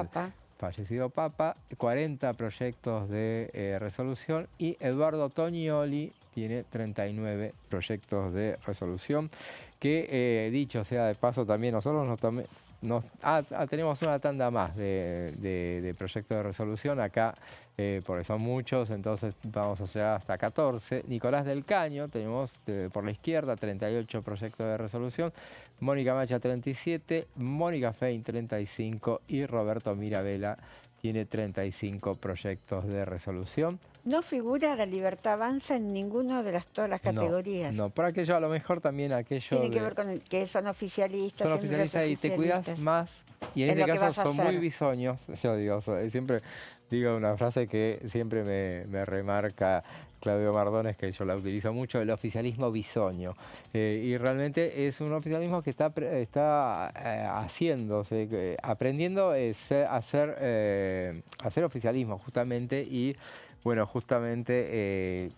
S1: fallecido Papa, 40 proyectos de resolución, y Eduardo Tonioli tiene 39 proyectos de resolución, que dicho sea de paso también nosotros tenemos una tanda más de proyectos de resolución acá, porque son muchos, entonces vamos a llegar hasta 14. Nicolás del Caño, tenemos por la izquierda 38 proyectos de resolución, Mónica Macha 37, Mónica Fein 35 y Roberto Mirabella tiene 35 proyectos de resolución.
S2: No figura La Libertad Avanza en ninguna de todas las categorías.
S1: No, por aquello a lo mejor también aquello...
S2: Tiene que ver con que son oficialistas.
S1: Son oficialistas y te cuidas más. Y en este caso son muy bisoños. Yo digo, siempre digo una frase que siempre me remarca Claudio Mardones, que yo la utilizo mucho, el oficialismo bisoño. Y realmente es un oficialismo que está haciéndose, aprendiendo a hacer oficialismo justamente, y bueno, justamente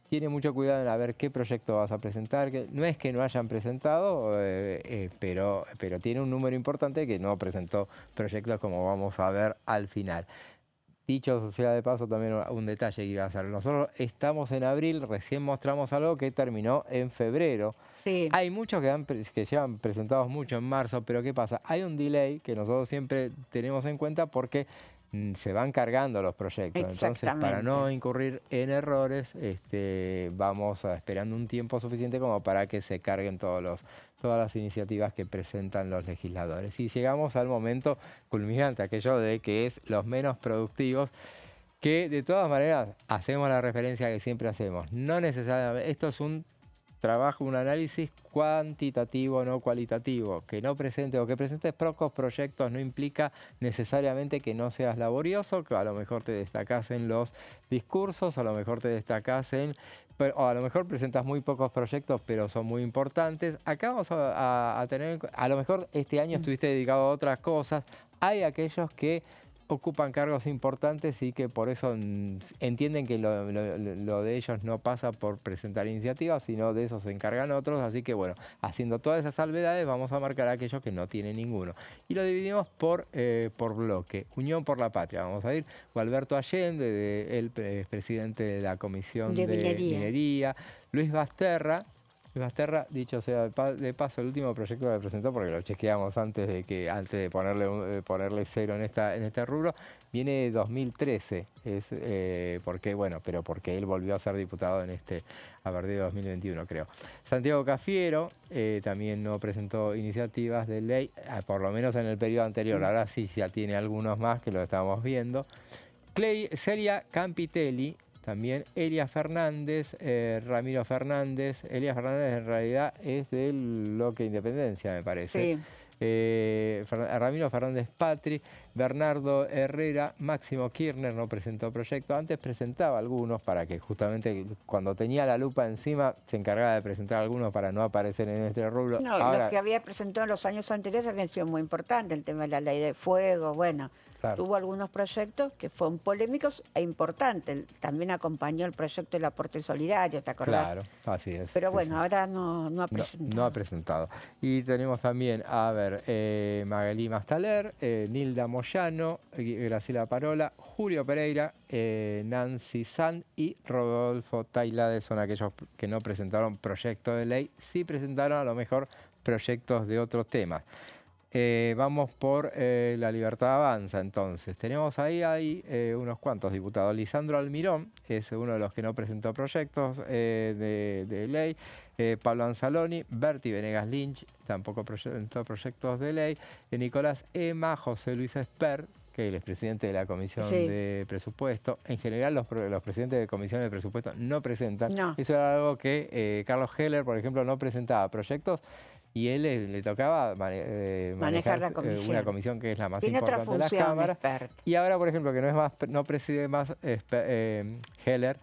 S1: tiene mucho cuidado en a ver qué proyecto vas a presentar. Que no es que no hayan presentado, pero tiene un número importante que no presentó proyectos, como vamos a ver al final. Dicho sea de paso, también un detalle que iba a hacer. Nosotros estamos en abril, recién mostramos algo que terminó en febrero.
S2: Sí.
S1: Hay muchos que llevan presentados mucho en marzo, pero ¿qué pasa? Hay un delay que nosotros siempre tenemos en cuenta porque se van cargando los proyectos. Entonces, para no incurrir en errores, vamos esperando un tiempo suficiente como para que se carguen todas las iniciativas que presentan los legisladores. Y llegamos al momento culminante, aquello de que es los menos productivos, que de todas maneras hacemos la referencia que siempre hacemos. No necesariamente, esto es un trabajo, un análisis cuantitativo, no cualitativo. Que no presente o que presentes pocos proyectos no implica necesariamente que no seas laborioso, que a lo mejor te destacás en los discursos, a lo mejor te destacás o a lo mejor presentas muy pocos proyectos, pero son muy importantes. Acá vamos a tener, a lo mejor este año estuviste dedicado a otras cosas. Hay aquellos que ocupan cargos importantes y que por eso entienden que lo de ellos no pasa por presentar iniciativas, sino de eso se encargan otros. Así que bueno, haciendo todas esas salvedades, vamos a marcar a aquellos que no tienen ninguno. Y lo dividimos por bloque. Unión por la Patria. Vamos a ir Gualberto Allende, el presidente de la Comisión de Minería. Luis Basterra, dicho sea de paso, el último proyecto que presentó, porque lo chequeamos antes de ponerle cero en este rubro, viene de 2013, porque él volvió a ser diputado a partir de 2021, creo. Santiago Cafiero también no presentó iniciativas de ley, por lo menos en el periodo anterior. Ahora sí ya tiene algunos más que lo estamos viendo. Celia Campitelli, también Elia Fernández, Ramiro Fernández. Elia Fernández en realidad es del bloque Independencia, me parece. Sí. Ramiro Fernández Patri, Bernardo Herrera, Máximo Kirchner no presentó proyecto. Antes presentaba algunos para que justamente cuando tenía la lupa encima se encargaba de presentar algunos para no aparecer en este rubro.
S2: No,
S1: Ahora,
S2: los que había presentado en los años anteriores habían sido muy importantes, el tema de la ley de fuego, bueno.
S1: claro.
S2: Tuvo algunos proyectos que fueron polémicos e importantes. También acompañó el proyecto del aporte solidario, ¿te acordás?
S1: Claro, así es.
S2: Pero
S1: sí,
S2: bueno,
S1: sí.
S2: ahora no ha presentado.
S1: No ha presentado. Y tenemos también, a ver, Magalí Mastaler, Nilda Moyano, Graciela Parola, Julio Pereira, Nancy San y Rodolfo Tailade son aquellos que no presentaron proyecto de ley, sí presentaron a lo mejor proyectos de otros temas. Vamos por La Libertad Avanza, entonces. Tenemos ahí unos cuantos diputados. Lisandro Almirón es uno de los que no presentó proyectos de ley. Pablo Anzaloni, Berti Venegas Lynch tampoco presentó proyectos de ley. Nicolás Ema, José Luis Esper, que él es presidente de la Comisión de Presupuesto. En general, los presidentes de Comisión de Presupuesto no presentan.
S2: No.
S1: Eso era algo que Carlos Heller, por ejemplo, no presentaba proyectos. Y él le tocaba manejar
S2: la comisión.
S1: una comisión que es la más
S2: Tiene otra
S1: importante de las
S2: función,
S1: cámaras.
S2: Expert.
S1: Y ahora, por ejemplo, que no preside más Heller,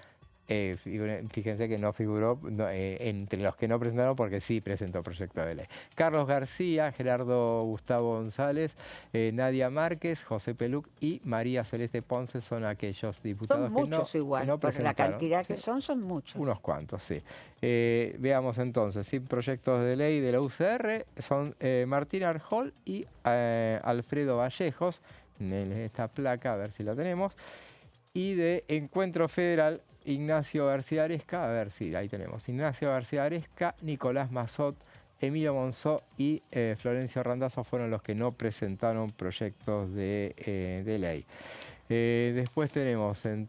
S1: fíjense que no figuró entre los que no presentaron porque sí presentó proyecto de ley. Carlos García, Gerardo Gustavo González, Nadia Márquez, José Peluc y María Celeste Ponce son aquellos diputados
S2: Son muchos
S1: que
S2: igual,
S1: no
S2: por la
S1: presentaron.
S2: cantidad que
S1: Sí.
S2: son muchos.
S1: Unos cuantos, sí. Veamos entonces, sí, proyectos de ley de la UCR son Martín Arjol y Alfredo Vallejos, en esta placa, a ver si la tenemos, y de Encuentro Federal, Ignacio García Aresca, a ver si ahí tenemos, Ignacio García Aresca, Nicolás Mazot, Emilio Monzó y Florencio Randazzo fueron los que no presentaron proyectos de ley. Después tenemos en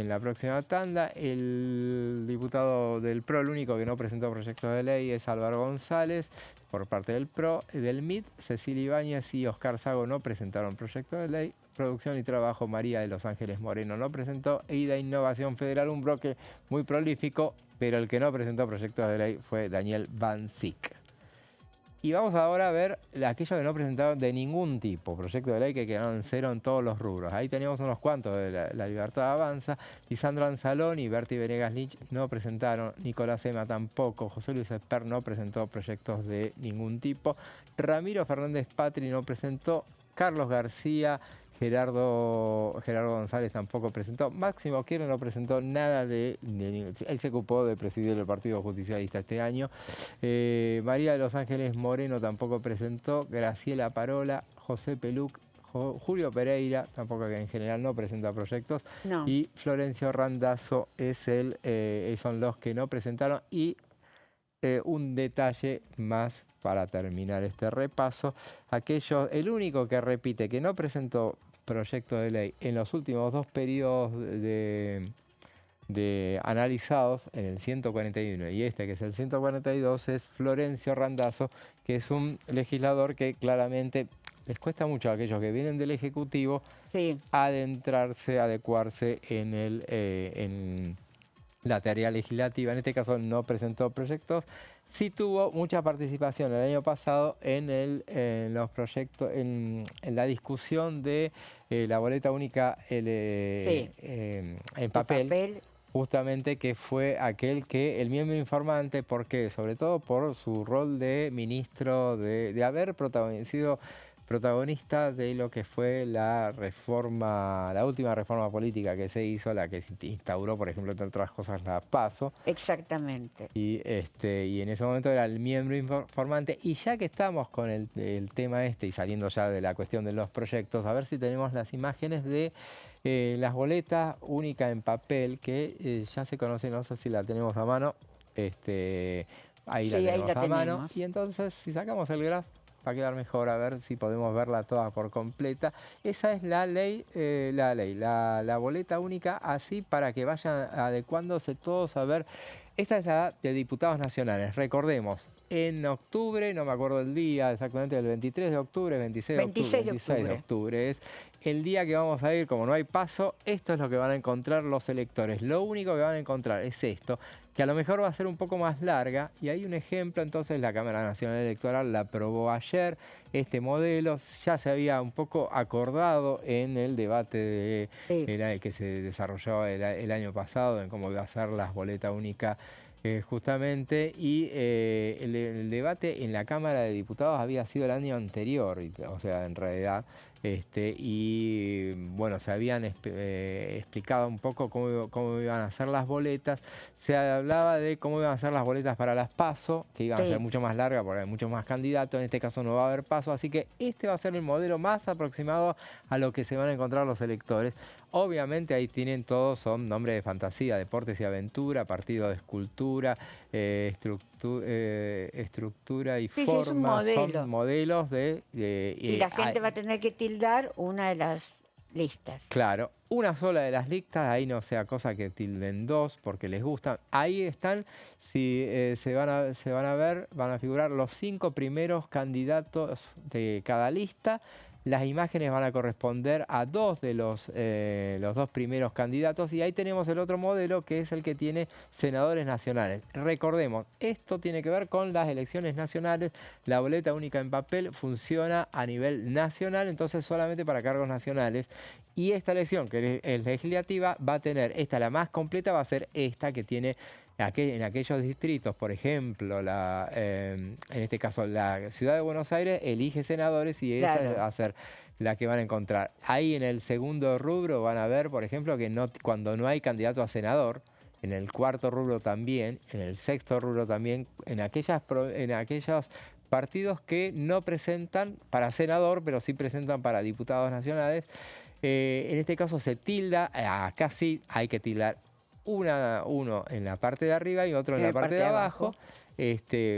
S1: la próxima tanda el diputado del PRO, el único que no presentó proyectos de ley es Álvaro González, por parte del PRO, del MIT, Cecilia Ibáñez y Oscar Sago no presentaron proyectos de ley. Producción y Trabajo, María de Los Ángeles Moreno no presentó. Y de Innovación Federal, un bloque muy prolífico, pero el que no presentó proyectos de ley fue Daniel Van Zick. Y vamos ahora a ver aquellos que no presentaron de ningún tipo proyecto de ley, que quedaron en cero en todos los rubros. Ahí tenemos unos cuantos de la Libertad Avanza. Lisandro Anzaloni y Berti Venegas Lynch no presentaron. Nicolás Ema tampoco. José Luis Esper no presentó proyectos de ningún tipo. Ramiro Fernández Patri no presentó. Carlos García, Gerardo González tampoco presentó. Máximo Kirchner no presentó nada él se ocupó de presidir el Partido Justicialista este año. María de Los Ángeles Moreno tampoco presentó. Graciela Parola, José Peluc, Julio Pereira, tampoco, que en general no presenta proyectos.
S2: No.
S1: Y Florencio Randazzo son los que no presentaron. Y un detalle más para terminar este repaso. El único que repite que no presentó proyecto de ley en los últimos dos periodos de analizados, en el 141 y que es el 142, es Florencio Randazzo, que es un legislador que claramente les cuesta mucho a aquellos que vienen del Ejecutivo adecuarse en la tarea legislativa. En este caso no presentó proyectos. Sí tuvo mucha participación el año pasado en los proyectos, en la discusión de la boleta única en papel, justamente, que fue el miembro informante. ¿Por qué? Sobre todo por su rol de ministro, de haber sido protagonista de lo que fue la última reforma política que se hizo, la que se instauró, por ejemplo, entre otras cosas, la PASO.
S2: Exactamente.
S1: Y en ese momento era el miembro informante. Y ya que estamos con el tema y saliendo ya de la cuestión de los proyectos, a ver si tenemos las imágenes de las boletas únicas en papel, que ya se conocen, no sé si la tenemos a mano. Ahí la tenemos a mano. Y entonces, si sacamos el grafo, va a quedar mejor, a ver si podemos verla toda por completa. Esa es la ley, la boleta única, así para que vayan adecuándose todos a ver. Esta es la de diputados nacionales. Recordemos, en octubre, no me acuerdo el día exactamente, el 23 de octubre, 26 de octubre es el día que vamos a ir. Como no hay paso, esto es lo que van a encontrar los electores. Lo único que van a encontrar es esto. que a lo mejor va a ser un poco más larga. Y hay un ejemplo, entonces la Cámara Nacional Electoral la aprobó ayer. Este modelo ya se había un poco acordado en el debate que se desarrolló el año pasado, en cómo iba a ser las boletas únicas justamente. Y el debate en la Cámara de Diputados había sido el año anterior, o sea, en realidad. Y bueno, se habían explicado un poco cómo iban a ser las boletas. Se hablaba de cómo iban a ser las boletas para las PASO, que iban a ser mucho más largas porque hay muchos más candidatos. En este caso no va a haber PASO, así que este va a ser el modelo más aproximado a lo que se van a encontrar los electores. Obviamente ahí tienen todos, son nombres de fantasía, deportes y aventura, partido de escultura, estructura y forma, son modelos
S2: y la gente va a tener que tildar una de las listas.
S1: Claro, una sola de las listas, ahí no sea cosa que tilden dos porque les gustan. Ahí están, si se van a ver, van a figurar los 5 primeros candidatos de cada lista. Las imágenes van a corresponder a 2 de los 2 primeros candidatos y ahí tenemos el otro modelo que es el que tiene senadores nacionales. Recordemos, esto tiene que ver con las elecciones nacionales. La boleta única en papel funciona a nivel nacional, entonces solamente para cargos nacionales. Y esta elección, que es legislativa, va a tener, la más completa va a ser esta que tiene en aquellos distritos, por ejemplo, en este caso la Ciudad de Buenos Aires elige senadores y esa va a ser la que van a encontrar. Ahí en el segundo rubro van a ver, por ejemplo, que cuando no hay candidato a senador, en el cuarto rubro también, en el sexto rubro también, en aquellos partidos que no presentan para senador, pero sí presentan para diputados nacionales. En este caso se tilda, acá sí hay que tildar uno en la parte de arriba y otro en la parte de abajo.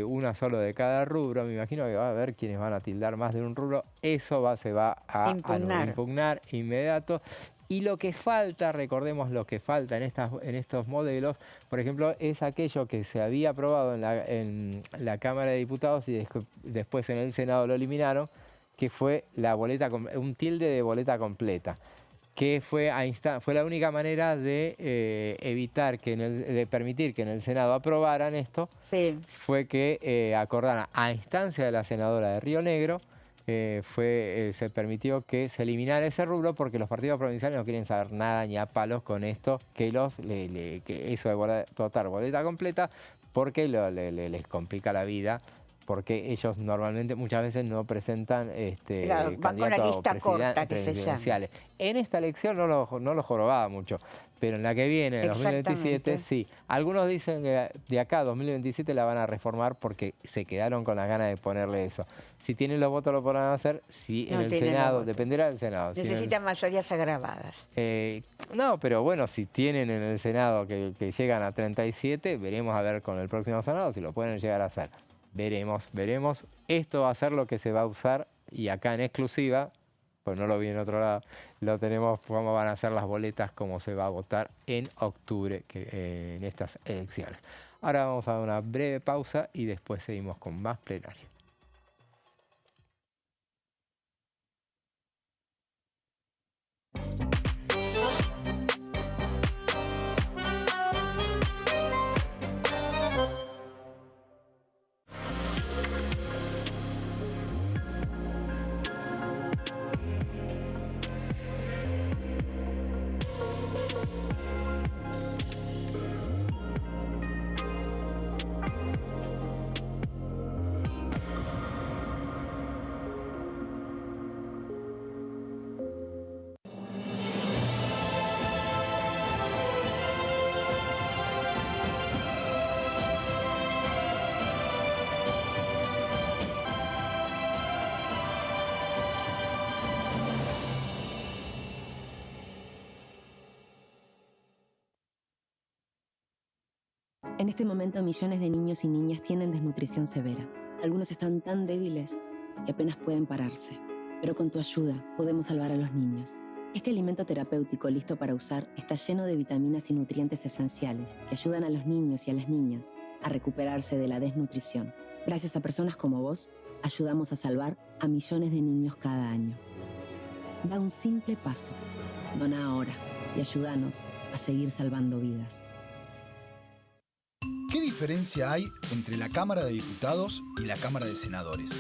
S1: Una solo de cada rubro. Me imagino que va a haber quienes van a tildar más de un rubro. Eso se va a impugnar inmediato. Y lo que falta, recordemos lo que falta en estos modelos, por ejemplo, es aquello que se había aprobado en la Cámara de Diputados y después en el Senado lo eliminaron, que fue un tilde de boleta completa, que fue la única manera de evitar de permitir que en el Senado aprobaran esto, fue que acordaran a instancia de la senadora de Río Negro, se permitió que se eliminara ese rubro porque los partidos provinciales no quieren saber nada ni a palos con esto, que eso de votar boleta completa, porque les complica la vida. Porque ellos normalmente muchas veces no presentan candidatos presidenciales. En esta elección no lo jorobaba mucho, pero en la que viene, en 2027, sí. Algunos dicen que de acá a 2027 la van a reformar porque se quedaron con las ganas de ponerle eso. Si tienen los votos lo podrán hacer, si en el Senado, dependerá del Senado.
S2: Necesitan mayorías agravadas.
S1: No, pero bueno, si tienen en el Senado que llegan a 37, veremos a ver con el próximo Senado si lo pueden llegar a hacer. Veremos. Esto va a ser lo que se va a usar y acá en exclusiva, pues no lo vi en otro lado, lo tenemos cómo van a ser las boletas, cómo se va a votar en octubre en estas elecciones. Ahora vamos a dar una breve pausa y después seguimos con más plenario.
S4: En este momento, millones de niños y niñas tienen desnutrición severa. Algunos están tan débiles que apenas pueden pararse. Pero con tu ayuda, podemos salvar a los niños. Este alimento terapéutico listo para usar está lleno de vitaminas y nutrientes esenciales que ayudan a los niños y a las niñas a recuperarse de la desnutrición. Gracias a personas como vos, ayudamos a salvar a millones de niños cada año. Da un simple paso. Dona ahora y ayúdanos a seguir salvando vidas.
S7: diferencia hay entre la Cámara de Diputados y la Cámara de Senadores?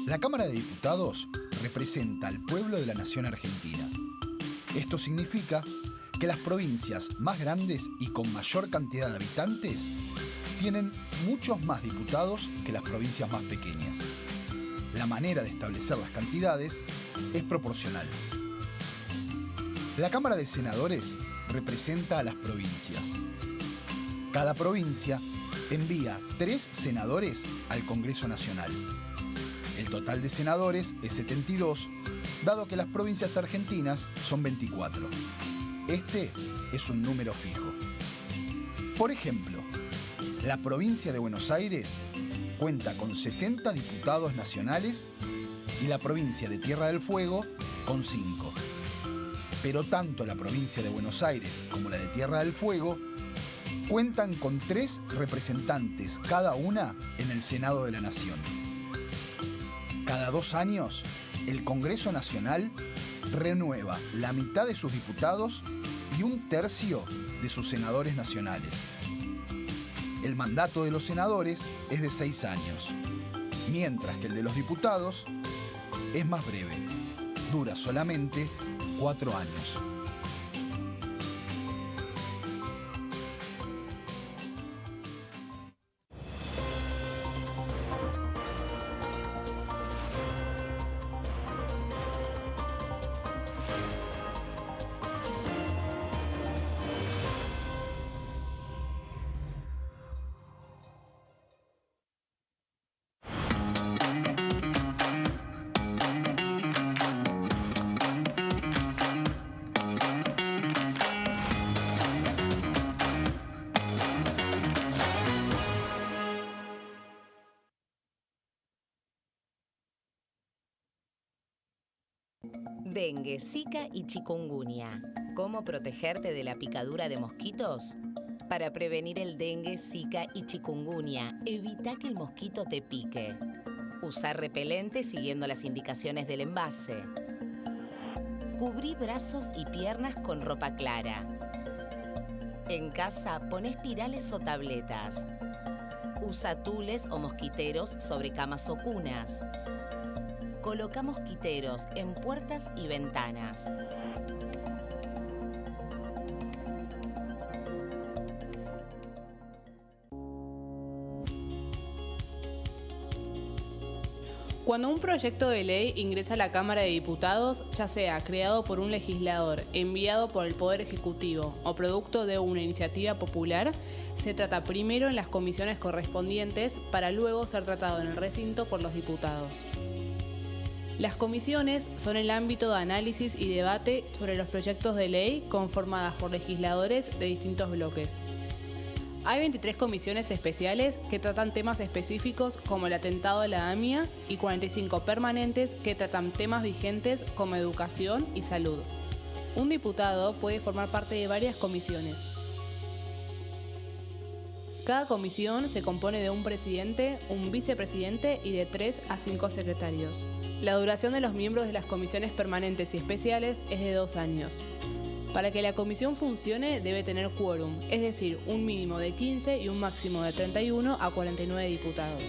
S7: La Cámara de Diputados representa al pueblo de la nación argentina. Esto significa que las provincias más grandes y con mayor cantidad de habitantes tienen muchos más diputados que las provincias más pequeñas. La manera de establecer las cantidades es proporcional. La Cámara de Senadores representa a las provincias. Cada provincia envía 3 senadores al Congreso Nacional. El total de senadores es 72, dado que las provincias argentinas son 24. Este es un número fijo. Por ejemplo, la provincia de Buenos Aires cuenta con 70 diputados nacionales y la provincia de Tierra del Fuego con 5. Pero tanto la provincia de Buenos Aires como la de Tierra del Fuego cuentan con 3 representantes cada una en el Senado de la Nación. Cada 2 años, el Congreso Nacional renueva la mitad de sus diputados y 1/3 de sus senadores nacionales. El mandato de los senadores es de 6 años, mientras que el de los diputados es más breve, dura solamente 4 años.
S6: Dengue, Zika y chikungunya. ¿Cómo protegerte de la picadura de mosquitos? Para prevenir el dengue, Zika y chikungunya, evita que el mosquito te pique. Usar repelente siguiendo las indicaciones del envase. Cubrí brazos y piernas con ropa clara. En casa, pon espirales o tabletas. Usa tules o mosquiteros sobre camas o cunas. Coloca mosquiteros en puertas y ventanas.
S5: Cuando un proyecto de ley ingresa a la Cámara de Diputados, ya sea creado por un legislador, enviado por el Poder Ejecutivo o producto de una iniciativa popular, se trata primero en las comisiones correspondientes para luego ser tratado en el recinto por los diputados. Las comisiones son el ámbito de análisis y debate sobre los proyectos de ley conformadas por legisladores de distintos bloques. Hay 23 comisiones especiales que tratan temas específicos como el atentado de la AMIA y 45 permanentes que tratan temas vigentes como educación y salud. Un diputado puede formar parte de varias comisiones. Cada comisión se compone de un presidente, un vicepresidente y de 3 a 5 secretarios. La duración de los miembros de las comisiones permanentes y especiales es de 2 años. Para que la comisión funcione debe tener quórum, es decir, un mínimo de 15 y un máximo de 31 a 49 diputados.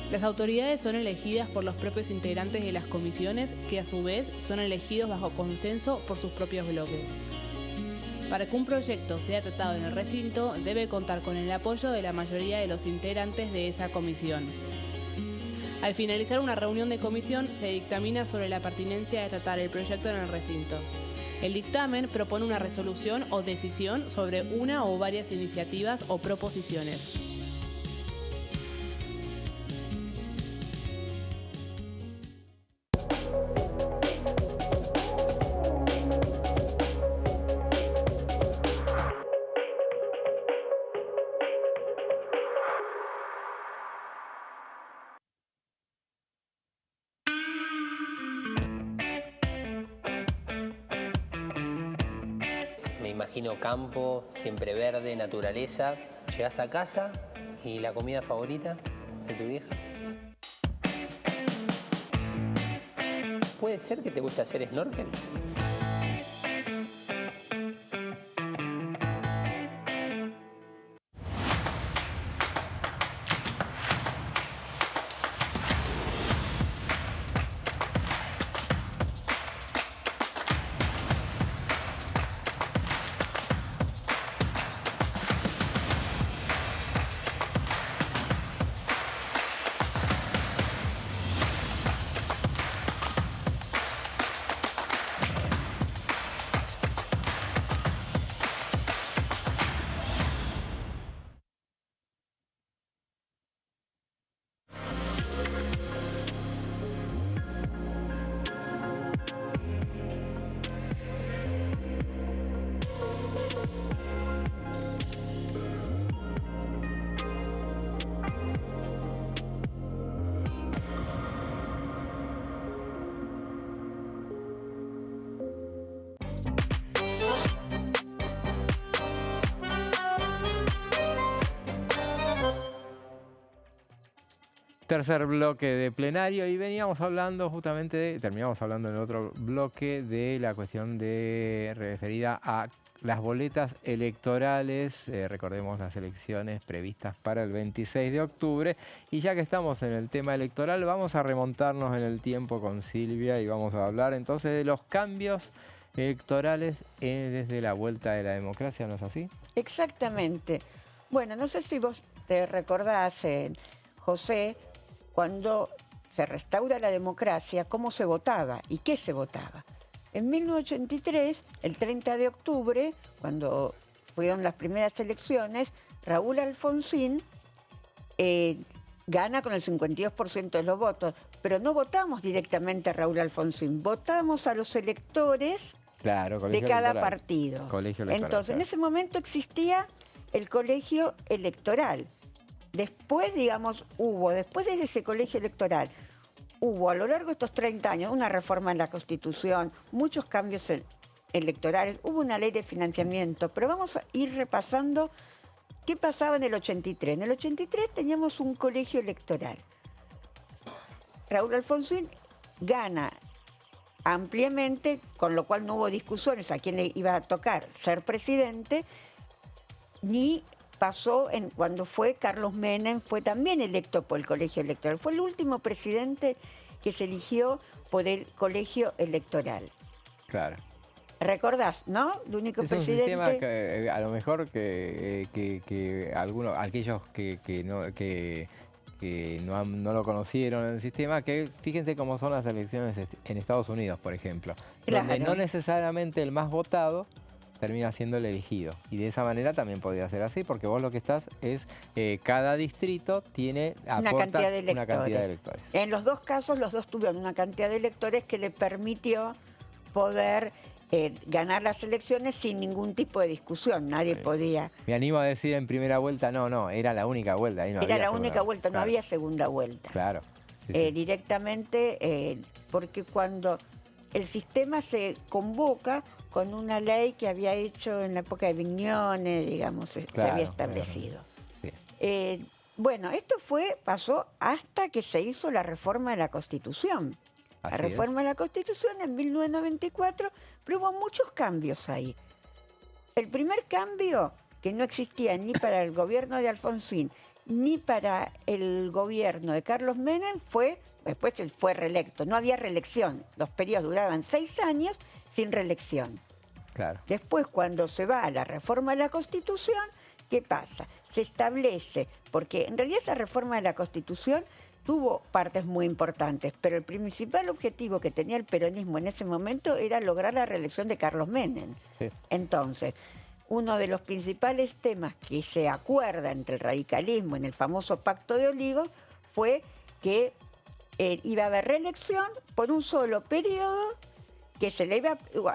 S5: Las autoridades son elegidas por los propios integrantes de las comisiones, que a su vez son elegidos bajo consenso por sus propios bloques. Para que un proyecto sea tratado en el recinto, debe contar con el apoyo de la mayoría de los integrantes de esa comisión. Al finalizar una reunión de comisión, se dictamina sobre la pertinencia de tratar el proyecto en el recinto. El dictamen propone una resolución o decisión sobre una o varias iniciativas o proposiciones.
S8: Me imagino campo, siempre verde, naturaleza. Llegás a casa y la comida favorita de tu vieja. ¿Puede ser que te guste hacer snorkel?
S1: Tercer bloque de plenario y veníamos hablando justamente, terminamos hablando en el otro bloque de la cuestión referida a las boletas electorales, recordemos las elecciones previstas para el 26 de octubre. Y ya que estamos en el tema electoral, vamos a remontarnos en el tiempo con Silvia y vamos a hablar entonces de los cambios electorales desde la vuelta de la democracia, ¿no es así?
S2: Exactamente. Bueno, no sé si vos te recordás, José, cuando se restaura la democracia, cómo se votaba y qué se votaba. En 1983, el 30 de octubre, cuando fueron las primeras elecciones, Raúl Alfonsín gana con el 52% de los votos, pero no votamos directamente a Raúl Alfonsín, votamos a los electores de cada partido. Entonces, en ese momento existía el colegio electoral. Después, digamos, después de ese colegio electoral, hubo a lo largo de estos 30 años una reforma en la Constitución, muchos cambios electorales, hubo una ley de financiamiento, pero vamos a ir repasando qué pasaba en el 83. En el 83 teníamos un colegio electoral. Raúl Alfonsín gana ampliamente, con lo cual no hubo discusiones a quién le iba a tocar ser presidente, ni pasó cuando fue Carlos Menem, fue también electo por el colegio electoral. Fue el último presidente que se eligió por el colegio electoral.
S1: Claro.
S2: ¿Recordás, no? El único presidente...
S1: Es un sistema que a lo mejor aquellos que no lo conocieron en el sistema, que fíjense cómo son las elecciones en Estados Unidos, por ejemplo, donde no necesariamente el más votado termina siendo el elegido. Y de esa manera también podría ser así, porque vos lo que estás es, cada distrito aporta una cantidad de electores.
S2: En los dos casos, los dos tuvieron una cantidad de electores que le permitió poder ganar las elecciones sin ningún tipo de discusión. Nadie podía...
S1: Me animo a decir en primera vuelta, no, era la única vuelta. Ahí no
S2: era
S1: había
S2: la única vuelta,
S1: claro.
S2: No había segunda vuelta.
S1: Claro. Sí.
S2: Directamente, porque cuando el sistema se convoca con una ley que había hecho en la época de Vignone, digamos, se había establecido. Sí. Bueno, esto pasó hasta que se hizo la reforma de la Constitución. La reforma de la Constitución en 1994, pero hubo muchos cambios ahí. El primer cambio, que no existía ni para el gobierno de Alfonsín, ni para el gobierno de Carlos Menem, después él fue reelecto. No había reelección. Los periodos duraban 6 años sin reelección.
S1: Claro.
S2: Después, cuando se va a la reforma de la Constitución, ¿qué pasa? Se establece, porque en realidad esa reforma de la Constitución tuvo partes muy importantes, pero el principal objetivo que tenía el peronismo en ese momento era lograr la reelección de Carlos Menem. Sí. Entonces, uno de los principales temas que se acuerda entre el radicalismo en el famoso Pacto de Olivos fue que iba a haber reelección por un solo periodo, que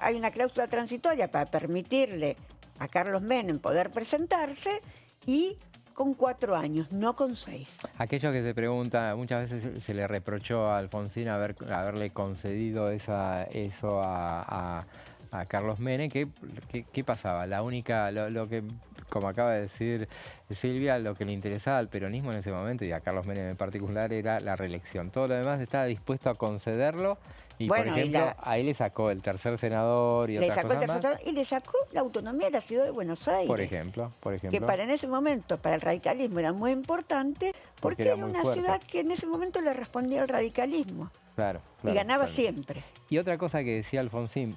S2: hay una cláusula transitoria para permitirle a Carlos Menem poder presentarse, y con 4 años, no con 6.
S1: Aquello que se pregunta, muchas veces se le reprochó a Alfonsín haberle concedido eso a Carlos Menem. ¿Qué pasaba? Lo que, como acaba de decir Silvia, lo que le interesaba al peronismo en ese momento, y a Carlos Menem en particular, era la reelección. Todo lo demás estaba dispuesto a concederlo. Y, bueno, por ejemplo, ahí le sacó el tercer senador y otras cosas más.
S2: Y le sacó la autonomía de la ciudad de Buenos Aires.
S1: Por ejemplo.
S2: Que en ese momento, para el radicalismo era muy importante, porque era una ciudad que en ese momento le respondía al radicalismo.
S1: Claro.
S2: Y ganaba siempre.
S1: Y otra cosa que decía Alfonsín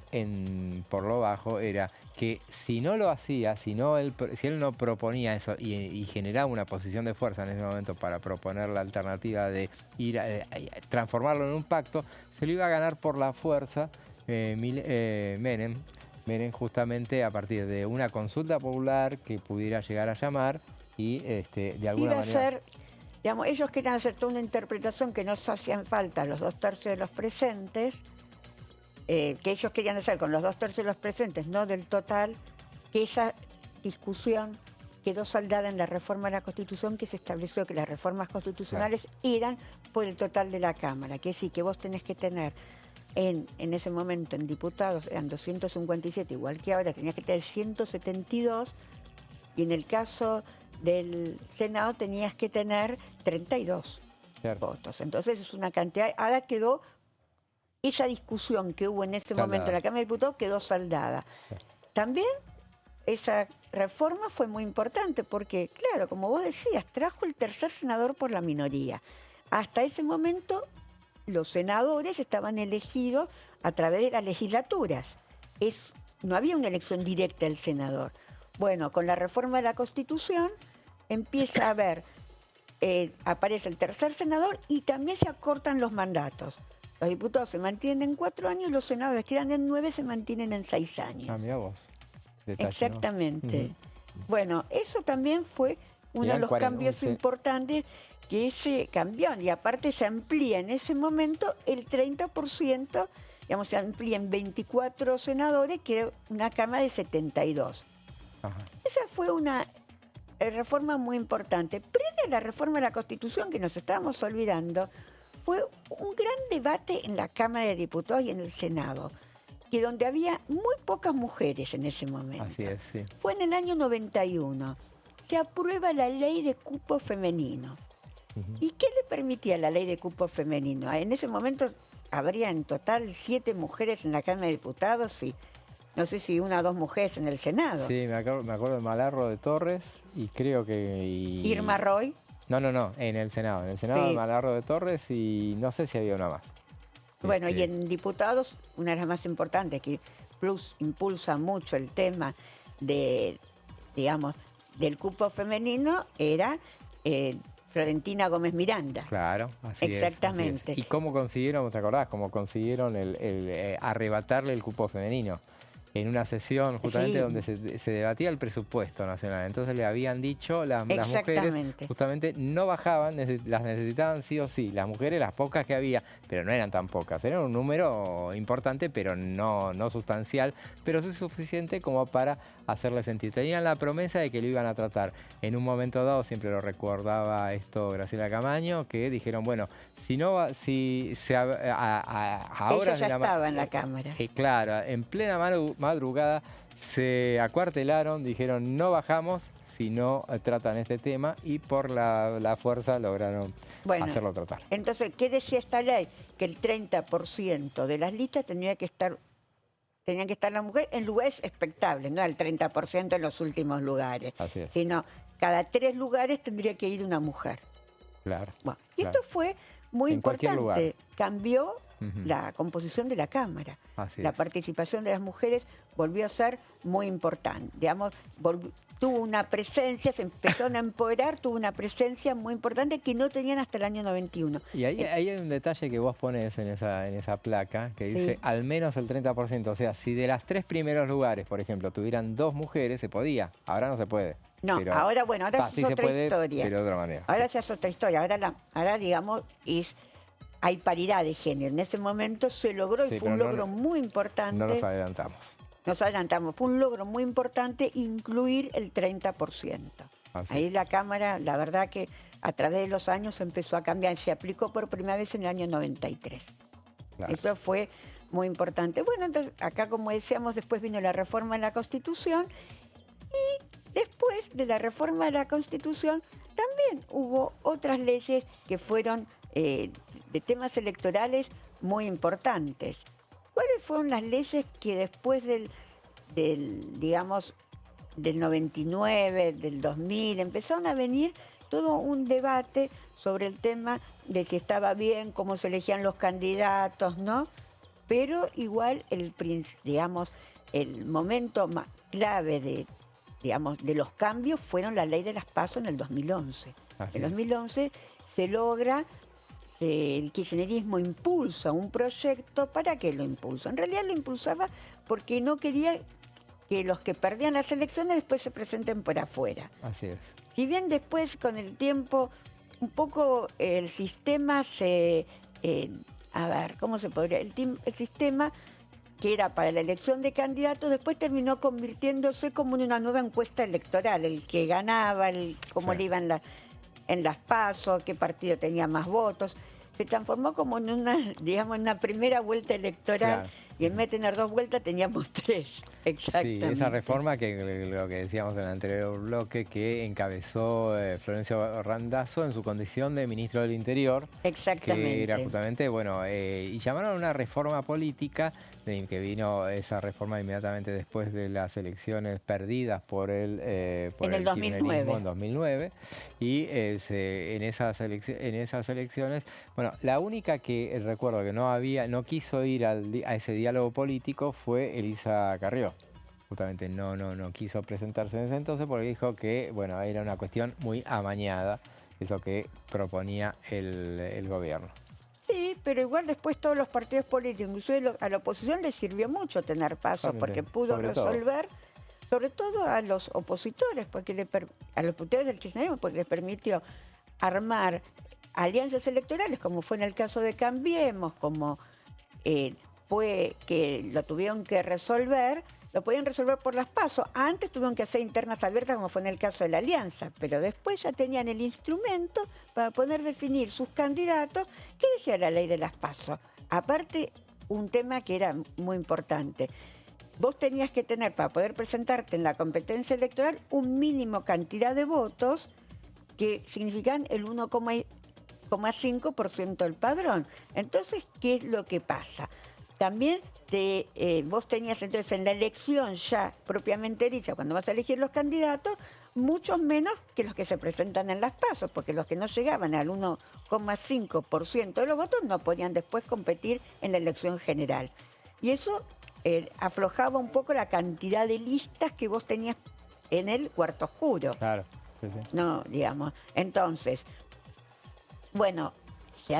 S1: por lo bajo era que si no lo hacía, si él no proponía eso y generaba una posición de fuerza en ese momento para proponer la alternativa de ir a transformarlo en un pacto, se lo iba a ganar por la fuerza Menem, justamente a partir de una consulta popular que pudiera llegar a llamar y de alguna manera...
S2: Digamos, ellos querían hacer toda una interpretación que no hacían falta los 2/3 de los presentes, que ellos querían hacer con los 2/3 de los presentes, no del total, que esa discusión quedó saldada en la reforma de la Constitución, que se estableció que las reformas constitucionales eran por el total de la Cámara, que es decir, que vos tenés que tener en ese momento en diputados eran 257, igual que ahora tenías que tener 172, y en el caso del Senado tenías que tener 32. votos. Entonces es una cantidad, ahora quedó, esa discusión que hubo en ese momento en la Cámara de Diputados quedó saldada. También esa reforma fue muy importante porque, claro, como vos decías, trajo el tercer senador por la minoría. Hasta ese momento los senadores estaban elegidos a través de las legislaturas. No había una elección directa del senador. Bueno, con la reforma de la Constitución empieza a haber, aparece el tercer senador y también se acortan los mandatos. Los diputados se mantienen en 4 años y los senadores que eran en 9 se mantienen en 6 años.
S1: Ah, mirá vos. Detalle,
S2: exactamente.
S1: ¿no?
S2: Bueno, eso también fue uno de los cambios importantes que se cambió. Y aparte se amplía en ese momento el 30%, digamos, se amplía en 24 senadores, que era una Cámara de 72. Ajá. Esa fue una reforma muy importante. Previa a la reforma de la Constitución, que nos estábamos olvidando, fue un gran debate en la Cámara de Diputados y en el Senado, que donde había muy pocas mujeres en ese momento.
S1: Así es, sí.
S2: Fue en el año 91. Se aprueba la ley de cupo femenino. ¿Y qué le permitía la ley de cupo femenino? En ese momento habría en total 7 mujeres en la Cámara de Diputados y no sé si 1 o 2 mujeres en el Senado.
S1: Sí, me acuerdo de Malarro de Torres y creo que...
S2: Irma Roy.
S1: No, en el Senado. En el Senado sí. Malarro de Torres y no sé si había una más.
S2: Bueno, y en diputados, una de las más importantes, que Plus impulsa mucho el tema de, digamos, del cupo femenino, era Florentina Gómez Miranda.
S1: Claro, así
S2: exactamente.
S1: Es. ¿Y cómo consiguieron, te acordás, cómo consiguieron arrebatarle el cupo femenino? En una sesión justamente donde se debatía el presupuesto nacional. Entonces le habían dicho las mujeres justamente no bajaban, las necesitaban sí o sí. Las mujeres, las pocas que había, pero no eran tan pocas. Era un número importante, pero no sustancial, pero sí suficiente como para hacerle sentir. Tenían la promesa de que lo iban a tratar. En un momento dado, siempre lo recordaba esto Graciela Camaño, que dijeron, bueno, ahora
S2: ella ya estaba en la Cámara.
S1: Claro, en plena madrugada se acuartelaron, dijeron no bajamos si no tratan este tema y por la fuerza lograron hacerlo tratar.
S2: Entonces, ¿qué decía esta ley? Que el 30% de las listas tenían que estar las mujeres en lugares expectables, no el 30% en los últimos lugares, sino cada 3 lugares tendría que ir una mujer.
S1: Claro.
S2: Bueno, y esto fue muy importante, cambió la composición de la Cámara. La participación de las mujeres volvió a ser muy importante. Digamos, tuvo una presencia, se empezaron a empoderar, tuvo una presencia muy importante que no tenían hasta el año 91.
S1: Y ahí hay un detalle que vos pones en esa placa que dice al menos el 30%. O sea, si de las 3 primeros lugares, por ejemplo, tuvieran 2 mujeres, se podía. Ahora no se puede.
S2: No, pero, ahora es otra historia.
S1: Pero de otra manera.
S2: Ahora ya es otra historia. Ahora digamos, hay paridad de género. En ese momento se logró y fue un logro muy importante.
S1: No nos adelantamos.
S2: Fue un logro muy importante incluir el 30%. Ahí la Cámara, la verdad que a través de los años empezó a cambiar. Se aplicó por primera vez en el año 93. Claro. Eso fue muy importante. Bueno, entonces acá, como decíamos, después vino la reforma de la Constitución y después de la reforma de la Constitución también hubo otras leyes que fueron de temas electorales muy importantes. ¿Cuáles fueron las leyes que después del 99, del 2000, empezaron a venir todo un debate sobre el tema de si estaba bien, cómo se elegían los candidatos, ¿no? Pero igual el momento más clave de los cambios fueron la ley de las PASO en el 2011. En el 2011 se logra, el kirchnerismo impulsa un proyecto. ¿Para qué lo impulsa? En realidad lo impulsaba porque no quería que los que perdían las elecciones después se presenten por afuera.
S1: Así es.
S2: Si bien después, con el tiempo, un poco el sistema ¿cómo se podría? El sistema que era para la elección de candidatos, después terminó convirtiéndose como en una nueva encuesta electoral. El que ganaba, cómo le iban en las PASO, qué partido tenía más votos. Se transformó como en una primera vuelta electoral, y en vez de tener 2 vueltas teníamos 3. Exactamente.
S1: Sí, esa reforma que lo que decíamos en el anterior bloque, que encabezó Florencio Randazzo en su condición de ministro del Interior.
S2: Exactamente.
S1: Que era justamente, bueno, y llamaron una reforma política, que vino esa reforma inmediatamente después de las elecciones perdidas por el kirchnerismo en 2009. Y en esas elecciones, bueno, la única que recuerdo que no quiso ir a ese diálogo político fue Elisa Carrió. Justamente no quiso presentarse en ese entonces porque dijo que, bueno, era una cuestión muy amañada, eso que proponía el gobierno.
S2: Sí, pero igual después todos los partidos políticos, inclusive a la oposición le sirvió mucho tener pasos porque pudo resolver, sobre todo a los opositores, a los opositores del kirchnerismo, porque les permitió armar alianzas electorales, como fue en el caso de Cambiemos, como fue que lo tuvieron que resolver. Lo podían resolver por las PASO. Antes tuvieron que hacer internas abiertas, como fue en el caso de la Alianza, pero después ya tenían el instrumento para poder definir sus candidatos. ¿Qué decía la ley de las PASO? Aparte, un tema que era muy importante. Vos tenías que tener, para poder presentarte en la competencia electoral, un mínimo cantidad de votos que significan el 1,5% del padrón. Entonces, ¿qué es lo que pasa? También vos tenías entonces en la elección ya propiamente dicha, cuando vas a elegir los candidatos, muchos menos que los que se presentan en las PASO, porque los que no llegaban al 1,5% de los votos no podían después competir en la elección general. Y eso aflojaba un poco la cantidad de listas que vos tenías en el cuarto oscuro.
S1: Claro, sí, sí.
S2: No, digamos. Entonces, bueno, se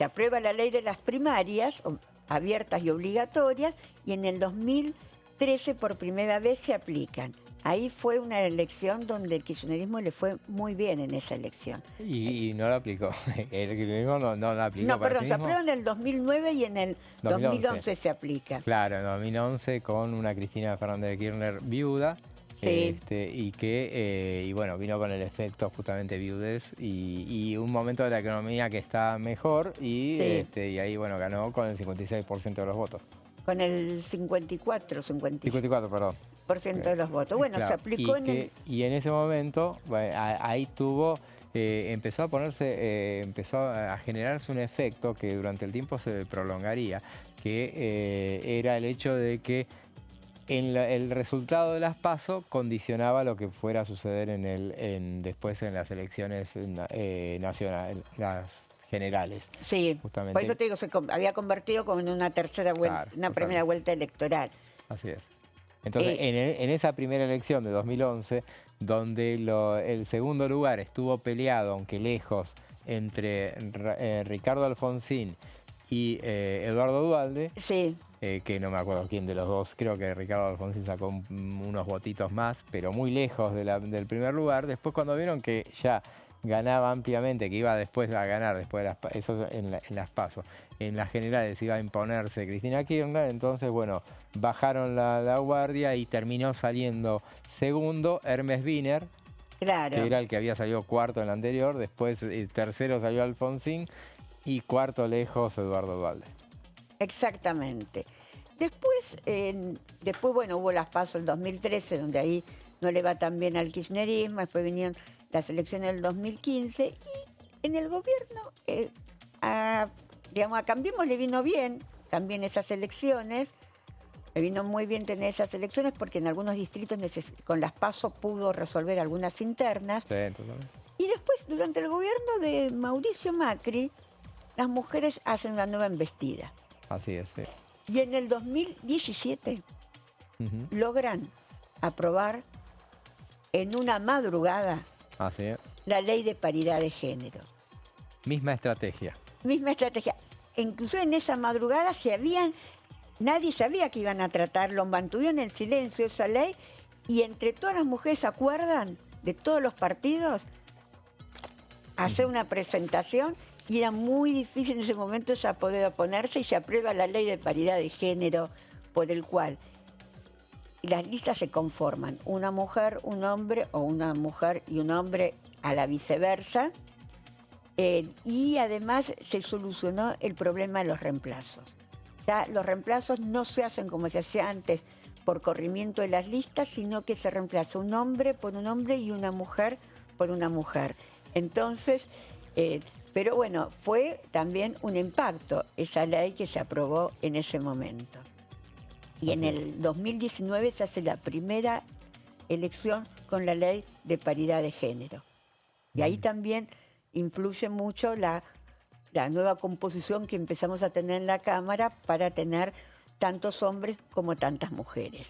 S2: aprueba la ley de las primarias, abiertas y obligatorias, y en el 2013 por primera vez se aplican. Ahí fue una elección donde el kirchnerismo le fue muy bien en esa elección.
S1: Y no lo aplicó. El kirchnerismo no lo aplicó.
S2: No, perdón, se aprueba en el 2009 y en el 2011 se aplica.
S1: Claro, en 2011 con una Cristina Fernández de Kirchner viuda.
S2: Sí.
S1: Y bueno, vino con el efecto justamente viudez y un momento de la economía que está mejor y ahí, bueno, ganó con el 56% de los votos.
S2: Con el 54,
S1: perdón.
S2: De los votos. Bueno,
S1: claro,
S2: se aplicó
S1: y en ese momento, bueno, ahí empezó a generarse un efecto que durante el tiempo se prolongaría, que era el hecho de que el resultado de las PASO condicionaba lo que fuera a suceder después en las elecciones nacionales, las generales.
S2: Sí, justamente. Por eso te digo, se había convertido como en una tercera vuelta, una primera vuelta electoral.
S1: Así es. Entonces, en esa primera elección de 2011, donde el segundo lugar estuvo peleado, aunque lejos, entre Ricardo Alfonsín y Eduardo Duhalde,
S2: sí.
S1: Que no me acuerdo quién de los dos, creo que Ricardo Alfonsín sacó unos votitos más, pero muy lejos del primer lugar. Después cuando vieron que ya ganaba ampliamente, que iba después a ganar, después de eso en las PASO, en las generales iba a imponerse Cristina Kirchner, entonces bueno, bajaron la guardia y terminó saliendo segundo Hermes Wiener,
S2: claro,
S1: que era el que había salido cuarto en la anterior, después tercero salió Alfonsín y cuarto lejos Eduardo Duhalde.
S2: Exactamente. Después, bueno, hubo las PASO en 2013, donde ahí no le va tan bien al kirchnerismo, después vinieron las elecciones del 2015, y en el gobierno, a Cambiemos le vino bien también esas elecciones, le vino muy bien tener esas elecciones porque en algunos distritos con las PASO pudo resolver algunas internas.
S1: Sí, totalmente.
S2: Y después, durante el gobierno de Mauricio Macri, las mujeres hacen una nueva embestida.
S1: Así es, sí.
S2: Y en el 2017 logran aprobar en una madrugada la ley de paridad de género.
S1: Misma estrategia.
S2: Misma estrategia. Incluso en esa madrugada nadie sabía que iban a tratarlo, mantuvieron en silencio esa ley y entre todas las mujeres acuerdan, de todos los partidos, hacer una presentación. Y era muy difícil en ese momento ya poder oponerse y se aprueba la ley de paridad de género por el cual las listas se conforman, una mujer, un hombre o una mujer y un hombre a la viceversa. Y además se solucionó el problema de los reemplazos. Ya los reemplazos no se hacen como se hacía antes, por corrimiento de las listas, sino que se reemplaza un hombre por un hombre y una mujer por una mujer. Entonces, pero bueno, fue también un impacto esa ley que se aprobó en ese momento. Y en el 2019 se hace la primera elección con la ley de paridad de género. Y ahí también influye mucho la nueva composición que empezamos a tener en la Cámara para tener tantos hombres como tantas mujeres.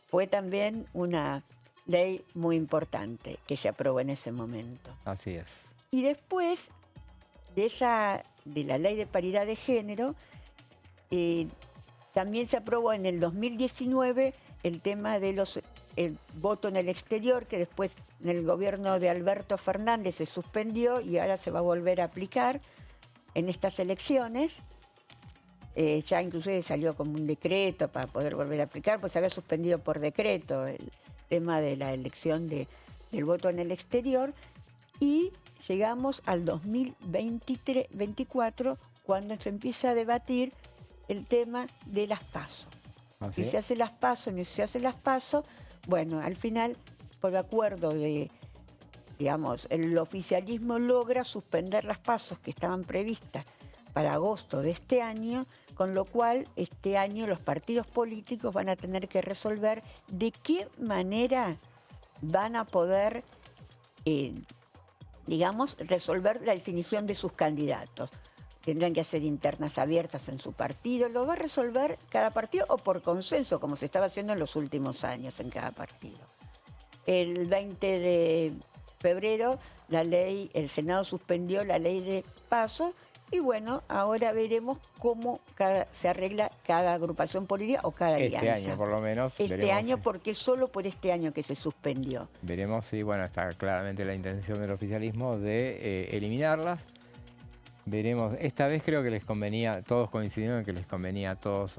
S2: Fue también una ley muy importante que se aprobó en ese momento.
S1: Así es.
S2: Y después de la ley de paridad de género, también se aprobó en el 2019 el tema de el voto en el exterior, que después en el gobierno de Alberto Fernández se suspendió y ahora se va a volver a aplicar en estas elecciones. Ya inclusive salió como un decreto para poder volver a aplicar, pues se había suspendido por decreto el tema de la elección del voto en el exterior, y llegamos al 2024 cuando se empieza a debatir el tema de las PASO. Si se hace las PASO, no se hace las PASO, bueno, al final, por acuerdo de, digamos, el oficialismo logra suspender las PASO que estaban previstas para agosto de este año, con lo cual este año los partidos políticos van a tener que resolver de qué manera van a poder, digamos, resolver la definición de sus candidatos. Tendrán que hacer internas abiertas en su partido, lo va a resolver cada partido o por consenso, como se estaba haciendo en los últimos años en cada partido. El 20 de febrero el Senado suspendió la ley de PASO. Y bueno, ahora veremos cómo se arregla cada agrupación política o cada alianza.
S1: Este año, por lo menos.
S2: Este año, porque es solo por este año que se suspendió.
S1: Veremos si, bueno, está claramente la intención del oficialismo de eliminarlas. Veremos. Esta vez creo que les convenía, todos coincidieron en que les convenía a todos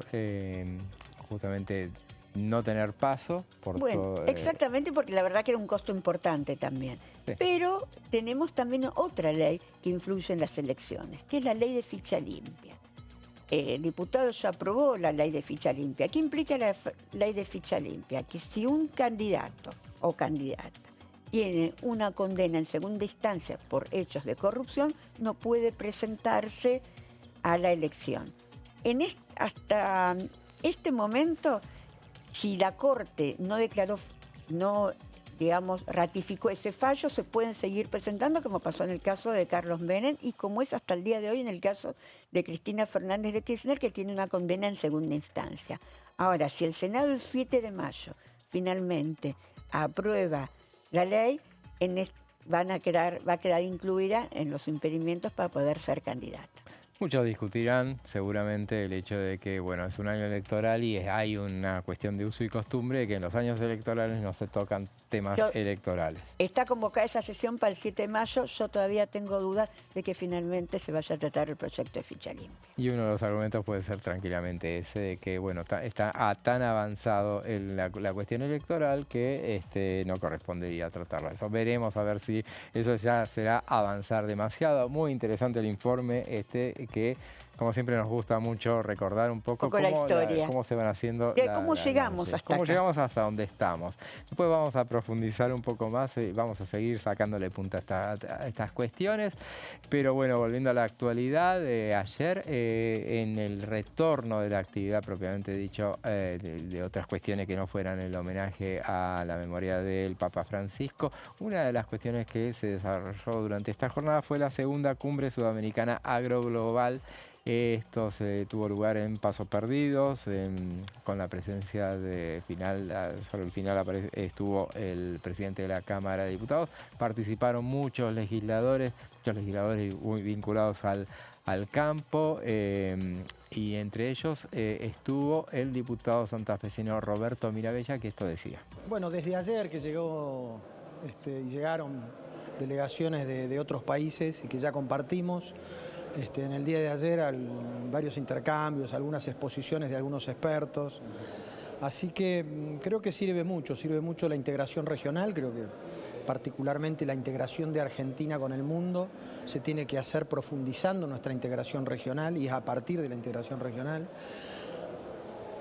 S1: justamente no tener PASO.
S2: Exactamente, porque la verdad que era un costo importante también. Sí. Pero tenemos también otra ley que influye en las elecciones, que es la ley de ficha limpia. El diputado ya aprobó la ley de ficha limpia. ¿Qué implica la ley de ficha limpia? Que si un candidato o candidata tiene una condena en segunda instancia por hechos de corrupción, no puede presentarse a la elección. Hasta este momento, si la Corte no ratificó ese fallo, se pueden seguir presentando, como pasó en el caso de Carlos Menem y como es hasta el día de hoy en el caso de Cristina Fernández de Kirchner, que tiene una condena en segunda instancia. Ahora, si el Senado el 7 de mayo finalmente aprueba la ley, va a quedar incluida en los impedimentos para poder ser candidata.
S1: Muchos discutirán seguramente el hecho de que, bueno, es un año electoral y hay una cuestión de uso y costumbre de que en los años electorales no se tocan temas electorales.
S2: Está convocada esa sesión para el 7 de mayo. Yo todavía tengo dudas de que finalmente se vaya a tratar el proyecto de ficha limpia.
S1: Y uno de los argumentos puede ser tranquilamente ese de que, bueno, está tan avanzado la cuestión electoral que no correspondería tratarlo. Eso veremos a ver si eso ya será avanzar demasiado. Muy interesante el informe que, como siempre, nos gusta mucho recordar un poco
S2: la historia.
S1: Cómo se van haciendo
S2: cómo llegamos hasta
S1: cómo
S2: acá.
S1: llegamos hasta donde estamos. Después vamos a profundizar un poco más y vamos a seguir sacándole punta a estas cuestiones. Pero bueno, volviendo a la actualidad, ayer en el retorno de la actividad propiamente dicho, de otras cuestiones que no fueran el homenaje a la memoria del Papa Francisco, una de las cuestiones que se desarrolló durante esta jornada fue la segunda cumbre sudamericana agroglobal. Esto se tuvo lugar en Pasos Perdidos, con la presencia sobre el final estuvo el presidente de la Cámara de Diputados. Participaron muchos legisladores muy vinculados al campo, y entre ellos estuvo el diputado santafesino Roberto Mirabella, que esto decía.
S9: Bueno, desde ayer que llegaron delegaciones de otros países y que ya compartimos, en el día de ayer varios intercambios, algunas exposiciones de algunos expertos. Así que creo que sirve mucho la integración regional. Creo que particularmente la integración de Argentina con el mundo se tiene que hacer profundizando nuestra integración regional y es a partir de la integración regional.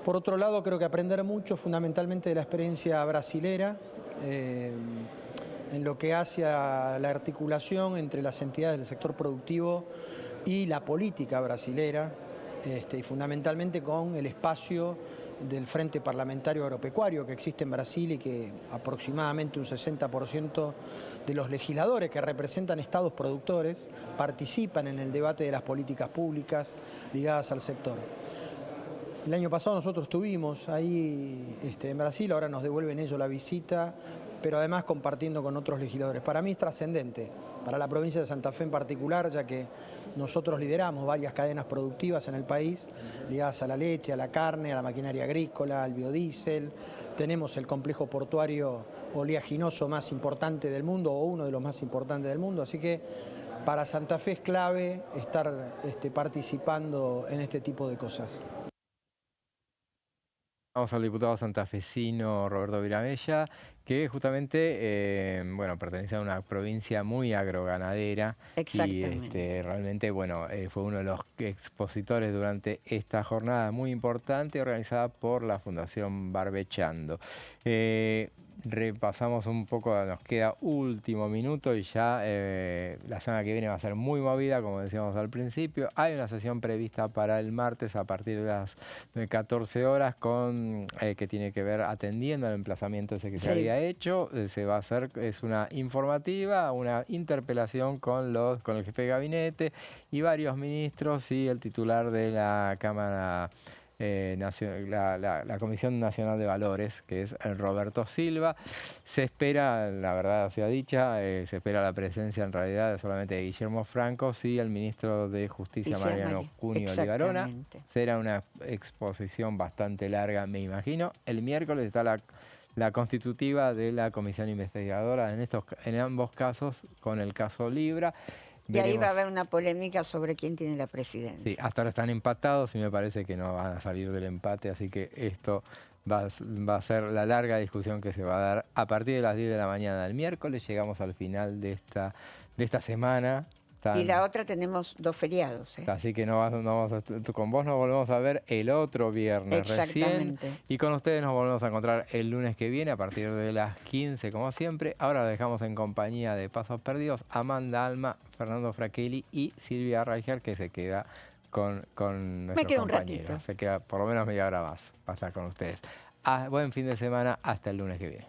S9: Por otro lado, creo que aprender mucho fundamentalmente de la experiencia brasilera, en lo que hace a la articulación entre las entidades del sector productivo y la política brasilera, y fundamentalmente con el espacio del Frente Parlamentario Agropecuario que existe en Brasil y que aproximadamente un 60% de los legisladores que representan estados productores participan en el debate de las políticas públicas ligadas al sector. El año pasado nosotros estuvimos ahí en Brasil, ahora nos devuelven ellos la visita, pero además compartiendo con otros legisladores. Para mí es trascendente, para la provincia de Santa Fe en particular, ya que nosotros lideramos varias cadenas productivas en el país, ligadas a la leche, a la carne, a la maquinaria agrícola, al biodiesel. Tenemos el complejo portuario oleaginoso más importante del mundo, o uno de los más importantes del mundo, así que para Santa Fe es clave estar participando en este tipo de cosas.
S1: Vamos al diputado santafesino Roberto Viramella, que justamente pertenece a una provincia muy agroganadera.
S2: Exactamente.
S1: Y realmente fue uno de los expositores durante esta jornada muy importante organizada por la Fundación Barbechando. Repasamos un poco, nos queda último minuto y ya la semana que viene va a ser muy movida, como decíamos al principio. Hay una sesión prevista para el martes a partir de las 14 horas que tiene que ver atendiendo al emplazamiento ese que se había hecho. Se va a hacer, es una informativa, una interpelación con el jefe de gabinete y varios ministros y el titular de la Cámara la Comisión Nacional de Valores, que es Roberto Silva. Se espera, la verdad sea dicha, se espera la presencia en realidad solamente de Guillermo Franco, sí, el ministro de Justicia Mariano Cunio Libarona. Será una exposición bastante larga, me imagino. El miércoles está la constitutiva de la Comisión Investigadora, en ambos casos, con el caso Libra.
S2: Y ahí va a haber una polémica sobre quién tiene la presidencia.
S1: Sí, hasta ahora están empatados y me parece que no van a salir del empate, así que esto va a ser la larga discusión que se va a dar a partir de las 10 de la mañana del miércoles. Llegamos al final de esta semana.
S2: Y la otra tenemos 2 feriados.
S1: Así que con vos nos volvemos a ver el otro viernes recién. Y con ustedes nos volvemos a encontrar el lunes que viene a partir de las 15 como siempre. Ahora la dejamos en compañía de Pasos Perdidos, Amanda Alma, Fernando Fraquelli y Silvia Reicher, que se queda con nuestros compañeros. Se queda por lo menos media hora más para estar con ustedes. Buen fin de semana, hasta el lunes que viene.